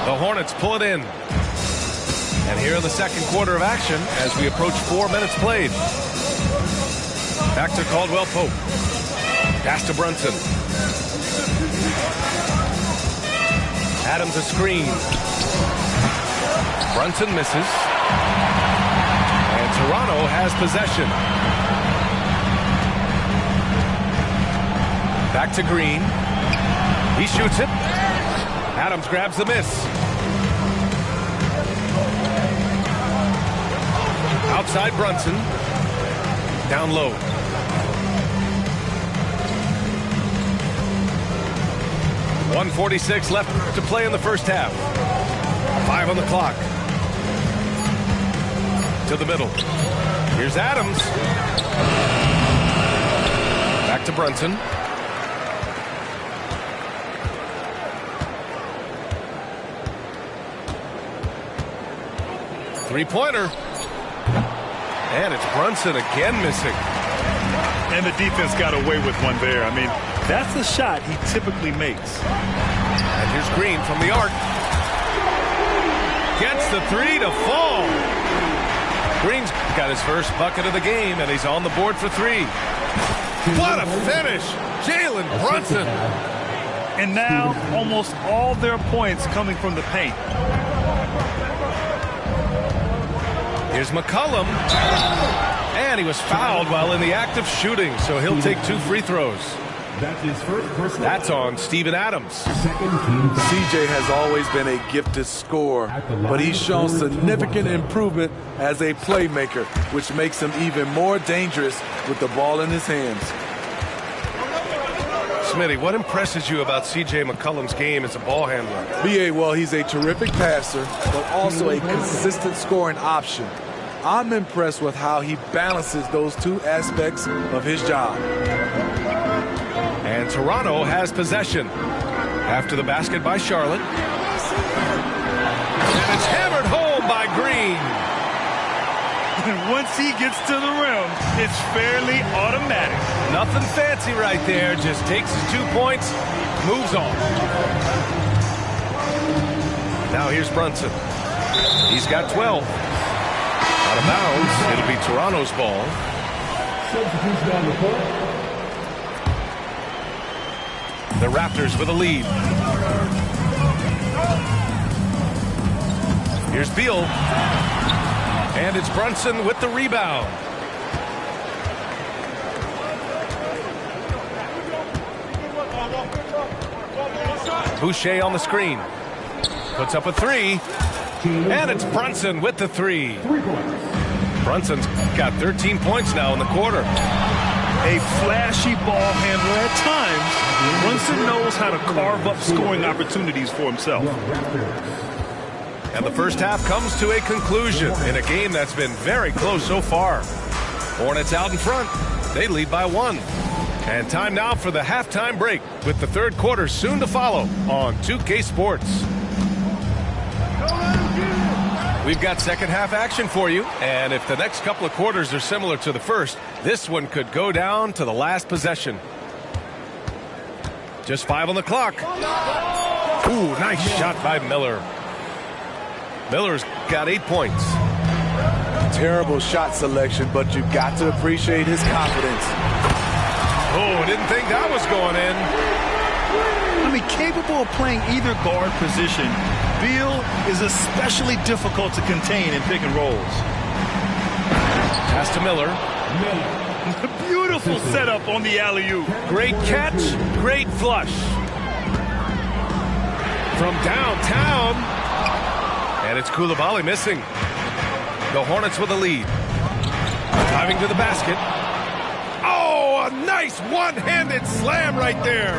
The Hornets pull it in. And here in the second quarter of action as we approach 4 minutes played. Back to Caldwell Pope. Pass to Brunson. Adams a screen. Brunson misses. And Toronto has possession. Back to Green. He shoots it. Adams grabs the miss. Outside Brunson. Down low. .146 left to play in the first half. 5 on the clock. To the middle. Here's Adams. Back to Brunson. Three-pointer. And it's Brunson again missing. And the defense got away with one there. I mean, that's the shot he typically makes. And here's Green from the arc. Gets the three to fall. Green's got his first bucket of the game, and he's on the board for three. What a finish! Jalen Brunson. And now almost all their points coming from the paint. Here's McCollum. And he was fouled while in the act of shooting, so he'll take 2 free throws. That's on Steven Adams. CJ has always been a gifted scorer, but he's shown significant improvement as a playmaker, which makes him even more dangerous with the ball in his hands. Smitty, what impresses you about C.J. McCollum's game as a ball handler? B.A., well, he's a terrific passer, but also a consistent scoring option. I'm impressed with how he balances those 2 aspects of his job. And Toronto has possession. After the basket by Charlotte. And it's hammered home by Green. Once he gets to the rim, it's fairly automatic. Nothing fancy right there. Just takes his 2 points, moves on. Now here's Brunson. He's got 12. Out of bounds. It'll be Toronto's ball. Substitution on the court. The Raptors with a lead. Here's Beal. And it's Brunson with the rebound. Boucher on the screen. Puts up a 3. And it's Brunson with the 3. Brunson's got 13 points now in the quarter. A flashy ball handler at times. Brunson knows how to carve up scoring opportunities for himself. And the first half comes to a conclusion in a game that's been very close so far. Hornets out in front. They lead by 1. And time now for the halftime break with the third quarter soon to follow on 2K Sports. We've got second half action for you, and if the next couple of quarters are similar to the first, this one could go down to the last possession. Just 5 on the clock. Ooh, nice shot by Miller. Miller's got 8 points. Terrible shot selection, but you've got to appreciate his confidence. Oh, I didn't think that was going in. I mean, capable of playing either guard position, Beal is especially difficult to contain in pick and rolls. Pass to Miller. Beautiful setup on the alley-oop. Great catch, great flush. From downtown. And it's Coulibaly missing. The Hornets with a lead. Driving to the basket. Oh, a nice one-handed slam right there.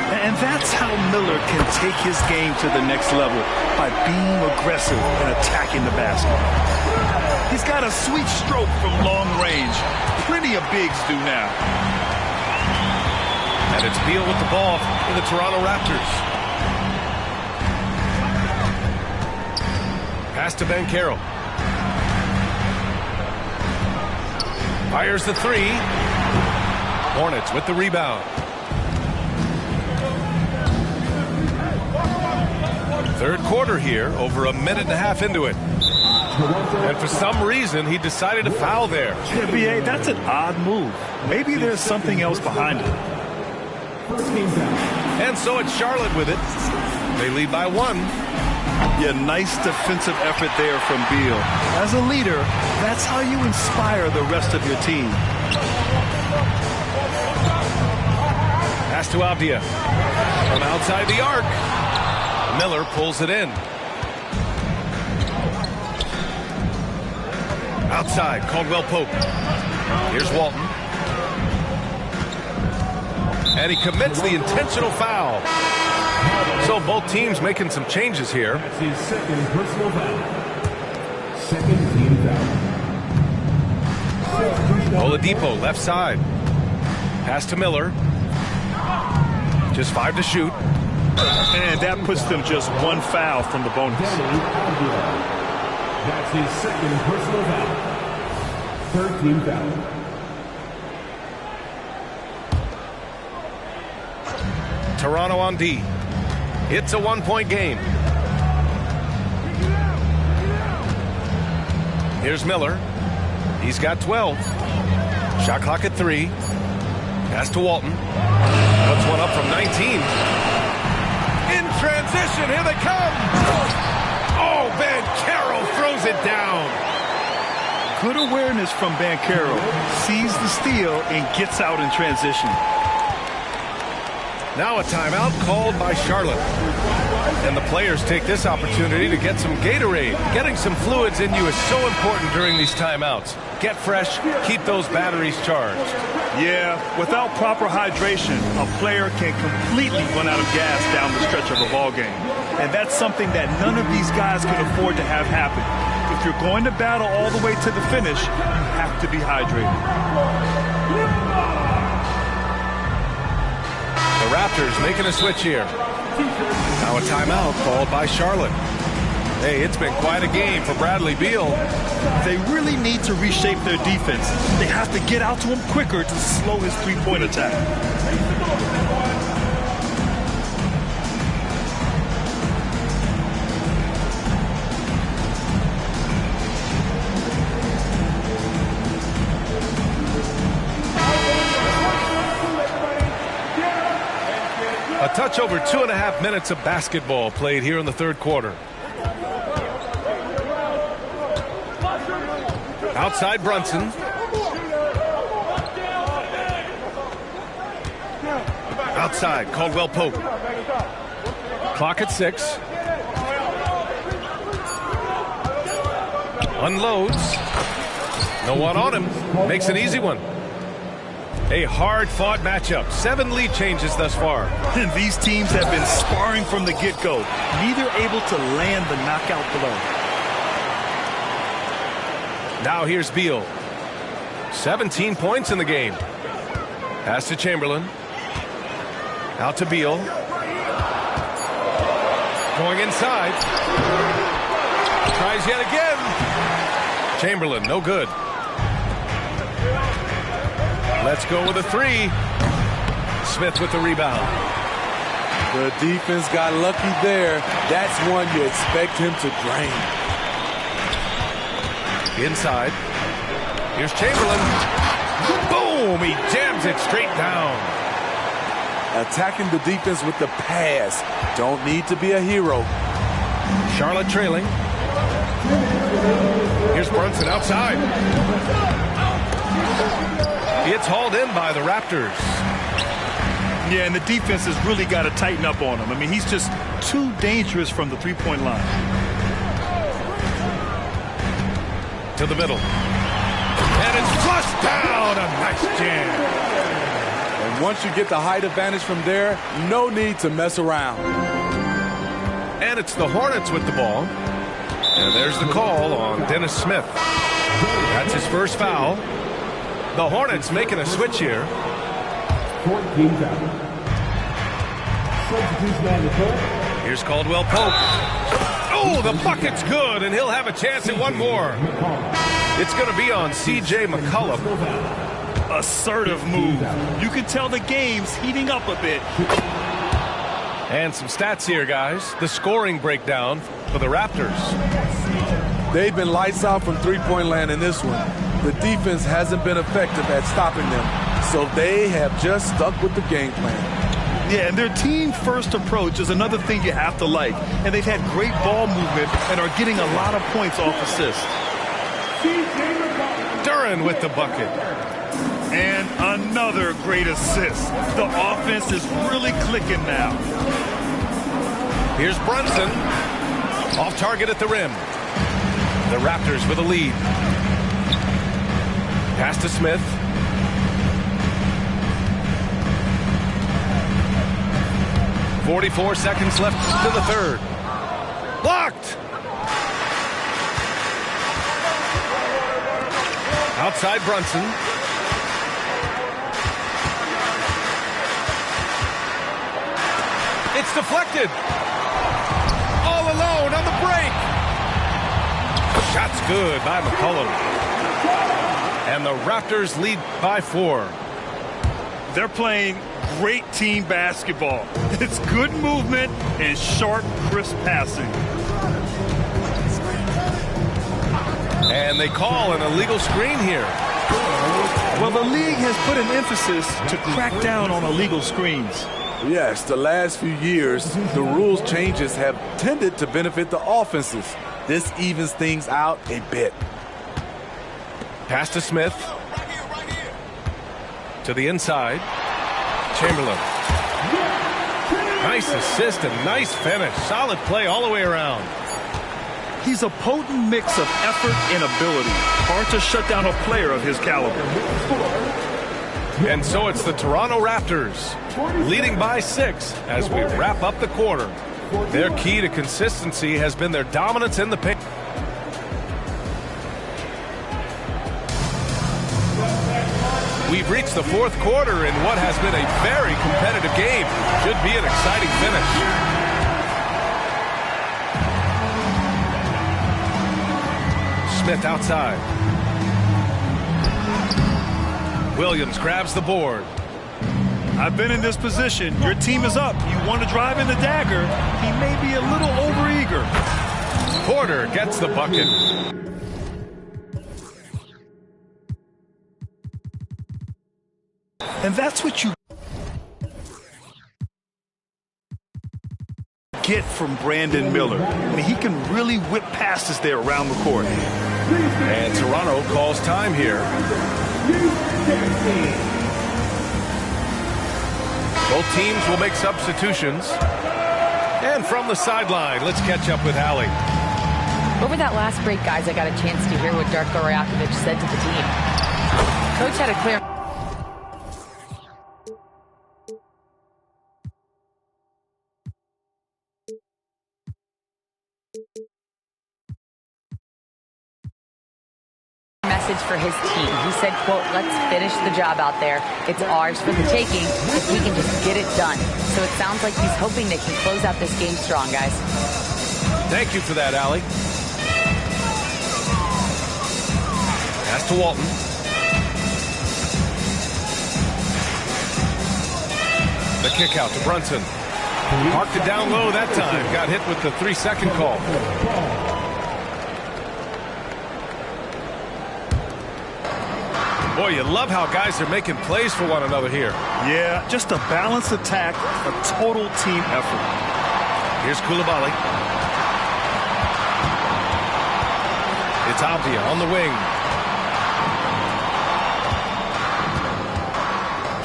And that's how Miller can take his game to the next level, by being aggressive and attacking the basket. He's got a sweet stroke from long range. Plenty of bigs do now. And it's Beal with the ball for the Toronto Raptors. Pass to Banchero. Fires the 3. Hornets with the rebound. Third quarter here, over a minute and a half into it. And for some reason, he decided to foul there. Yeah, B.A., that's an odd move. Maybe there's something else behind it. And so it's Charlotte with it. They lead by 1. Yeah, nice defensive effort there from Beal. As a leader, that's how you inspire the rest of your team. Pass to Avdia. From outside the arc. Miller pulls it in. Outside, Caldwell Pope. Here's Walton. And he commits the intentional foul. So both teams making some changes here. That's his second personal foul. Second team foul. Oladipo, left side. Pass to Miller. Just 5 to shoot. And that puts them just one foul from the bonus. That's his second personal foul. Third team foul. Toronto on D. It's a 1-point game. Here's Miller. He's got 12. Shot clock at 3. Pass to Walton. Puts one up from 19. In transition, here they come. Oh, Banchero throws it down. Good awareness from Banchero. Sees the steal and gets out in transition. Now a timeout called by Charlotte. And the players take this opportunity to get some Gatorade. Getting some fluids in you is so important during these timeouts. Get fresh, keep those batteries charged. Yeah, without proper hydration, a player can completely run out of gas down the stretch of a ball game. And that's something that none of these guys can afford to have happen. If you're going to battle all the way to the finish, you have to be hydrated. The Raptors making a switch here. Now a timeout called by Charlotte. Hey, it's been quite a game for Bradley Beal. They really need to reshape their defense. They have to get out to him quicker to slow his three-point attack. A touch over 2.5 minutes of basketball played here in the third quarter. Outside Brunson. Outside Caldwell Pope. Clock at 6. Unloads. No one on him. Makes an easy one. A hard-fought matchup. 7 lead changes thus far. And these teams have been sparring from the get-go. Neither able to land the knockout blow. Now here's Beal. 17 points in the game. Pass to Chamberlain. Out to Beal. Going inside. Tries yet again. Chamberlain, no good. Let's go with a 3. Smith with the rebound. The defense got lucky there. That's one you expect him to drain. Inside. Here's Chamberlain. Boom! He jams it straight down. Attacking the defense with the pass. Don't need to be a hero. Charlotte trailing. Here's Brunson outside. It's hauled in by the Raptors. Yeah, and the defense has really got to tighten up on him. I mean, he's just too dangerous from the three-point line. To the middle. And it's flushed down. A nice jam. And once you get the height advantage from there, no need to mess around. And it's the Hornets with the ball. And there's the call on Dennis Smith. That's his first foul. The Hornets making a switch here. 14 foul. Substitution on the court. Here's Caldwell Pope. Oh, the bucket's good, and he'll have a chance at one more. It's going to be on C.J. McCollum. Assertive move. You can tell the game's heating up a bit. And some stats here, guys. The scoring breakdown for the Raptors. They've been lights out from three-point land in this one. The defense hasn't been effective at stopping them, so they have just stuck with the game plan. Yeah, and their team-first approach is another thing you have to like. And they've had great ball movement and are getting a lot of points off assists. Duran with the bucket. And another great assist. The offense is really clicking now. Here's Brunson. Off target at the rim. The Raptors with a lead. Pass to Smith. "44 seconds left to the third. Blocked! Outside Brunson. It's deflected. All alone on the break. Shot's good by McCollum. And the Raptors lead by 4. They're playing great team basketball. It's good movement and sharp, crisp passing. And they call an illegal screen here. Well, the league has put an emphasis to crack down on illegal screens. Yes, the last few years, the rules changes have tended to benefit the offenses. This evens things out a bit. Pass to Smith. To the inside. Chamberlain. Nice assist and nice finish. Solid play all the way around. He's a potent mix of effort and ability. Hard to shut down a player of his caliber. And so it's the Toronto Raptors leading by 6 as we wrap up the quarter. Their key to consistency has been their dominance in the paint. We've reached the fourth quarter in what has been a very competitive game. Should be an exciting finish. Smith outside. Williams grabs the board. I've been in this position. Your team is up. You want to drive in the dagger. He may be a little overeager. Porter gets the bucket. And that's what you get from Brandon Miller. I mean, he can really whip passes there around the court. And Toronto calls time here. Both teams will make substitutions. And from the sideline, let's catch up with Allie. Over that last break, guys, I got a chance to hear what Darko Rajakovic said to the team. Coach had a clear message for his team. He said, quote, "Let's finish the job out there. It's ours for the taking if we can just get it done." So it sounds like he's hoping they can close out this game strong, guys. Thank you for that, Allie. Pass to Walton. The kick out to Brunson. Parked it down low that time. Got hit with the 3-second call. Boy, you love how guys are making plays for one another here. Yeah, just a balanced attack, a total team effort. Here's Coulibaly. It's Avdia on the wing.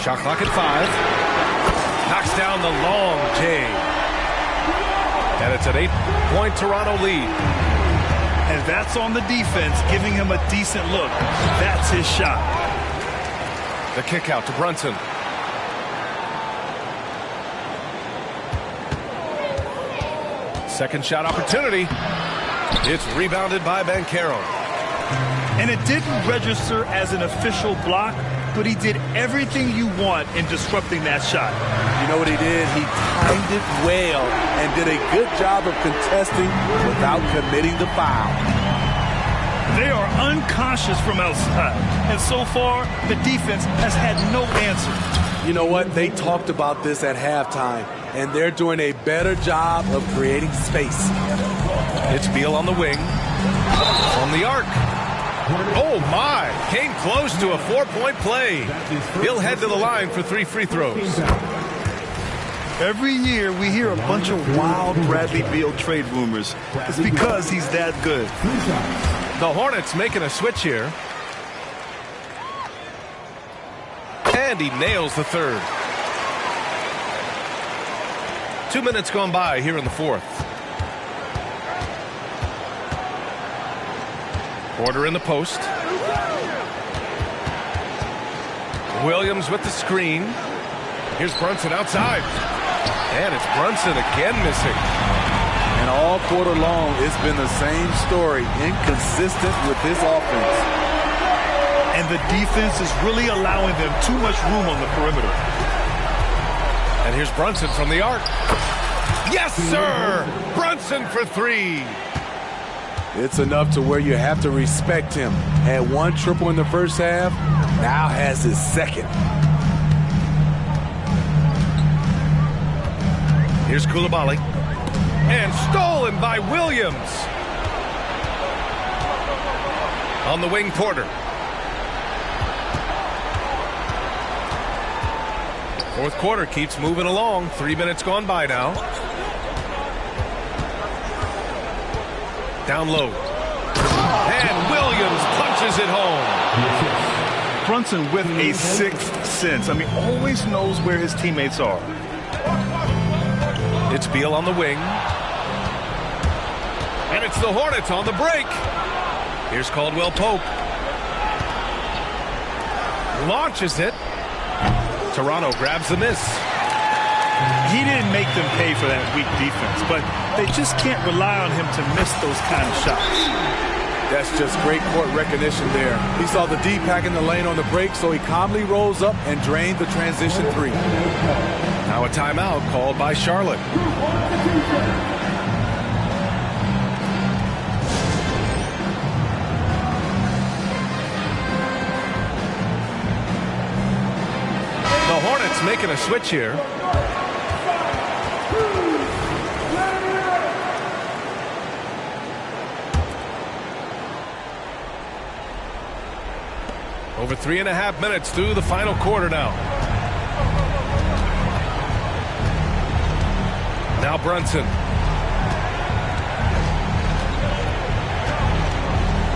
Shot clock at 5. Knocks down the long J. And it's an 8-point Toronto lead. And that's on the defense, giving him a decent look. That's his shot. The kick out to Brunson. Second shot opportunity. It's rebounded by Banchero. And it didn't register as an official block, but he did everything you want in disrupting that shot. You know what he did? He timed it well and did a good job of contesting without committing the foul. They are unconscious from outside, and so far, the defense has had no answer. You know what? They talked about this at halftime, and they're doing a better job of creating space. It's Beal on the wing. On the arc. Oh, my. Came close to a 4-point play. He'll head to the line for 3 free throws. Every year, we hear a bunch of wild Bradley Beal trade rumors. It's because he's that good. The Hornets making a switch here. And he nails the third. 2 minutes gone by here in the fourth. Porter in the post. Williams with the screen. Here's Brunson outside. And it's Brunson again missing. And all quarter long, it's been the same story, inconsistent with this offense. And the defense is really allowing them too much room on the perimeter. And here's Brunson from the arc. Yes, sir! Brunson for three. It's enough to where you have to respect him. Had one triple in the first half, now has his second. Here's Coulibaly. And stolen by Williams. On the wing, Porter. Fourth quarter keeps moving along. 3 minutes gone by now. Down low. And Williams punches it home. Brunson with a sixth sense. I mean, always knows where his teammates are. It's Beal on the wing. And it's the Hornets on the break. Here's Caldwell Pope. Launches it. Toronto grabs the miss. He didn't make them pay for that weak defense, but they just can't rely on him to miss those kind of shots. That's just great court recognition there. He saw the D pack in the lane on the break, so he calmly rolls up and drained the transition three. Now a timeout called by Charlotte. The Hornets making a switch here. Over 3.5 minutes through the final quarter now. Now Brunson.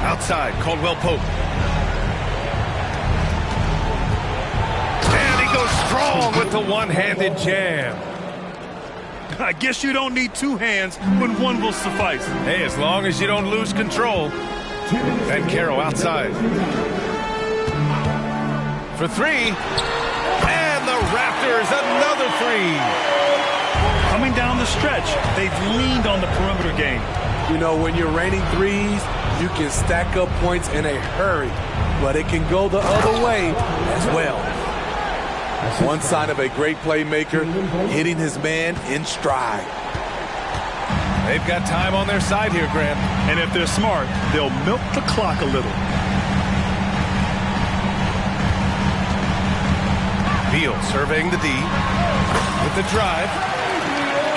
Outside, Caldwell Pope. And he goes strong with the one-handed jam. I guess you don't need two hands when one will suffice. Hey, as long as you don't lose control. And Caro outside. For three. And the Raptors, another three. Coming down the stretch, they've leaned on the perimeter game. You know, when you're raining threes, you can stack up points in a hurry, but it can go the other way as well. One sign of a great playmaker, hitting his man in stride. They've got time on their side here, Grant. And if they're smart, they'll milk the clock a little. Beal surveying the D with the drive.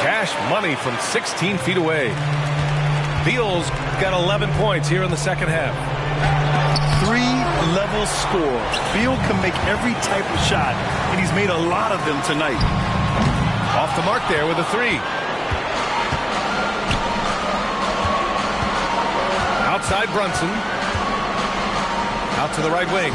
Cash money from 16 feet away. Beal's got 11 points here in the second half. Three-level score. Beal can make every type of shot, and he's made a lot of them tonight. Off the mark there with a three. Outside Brunson. Out to the right wing.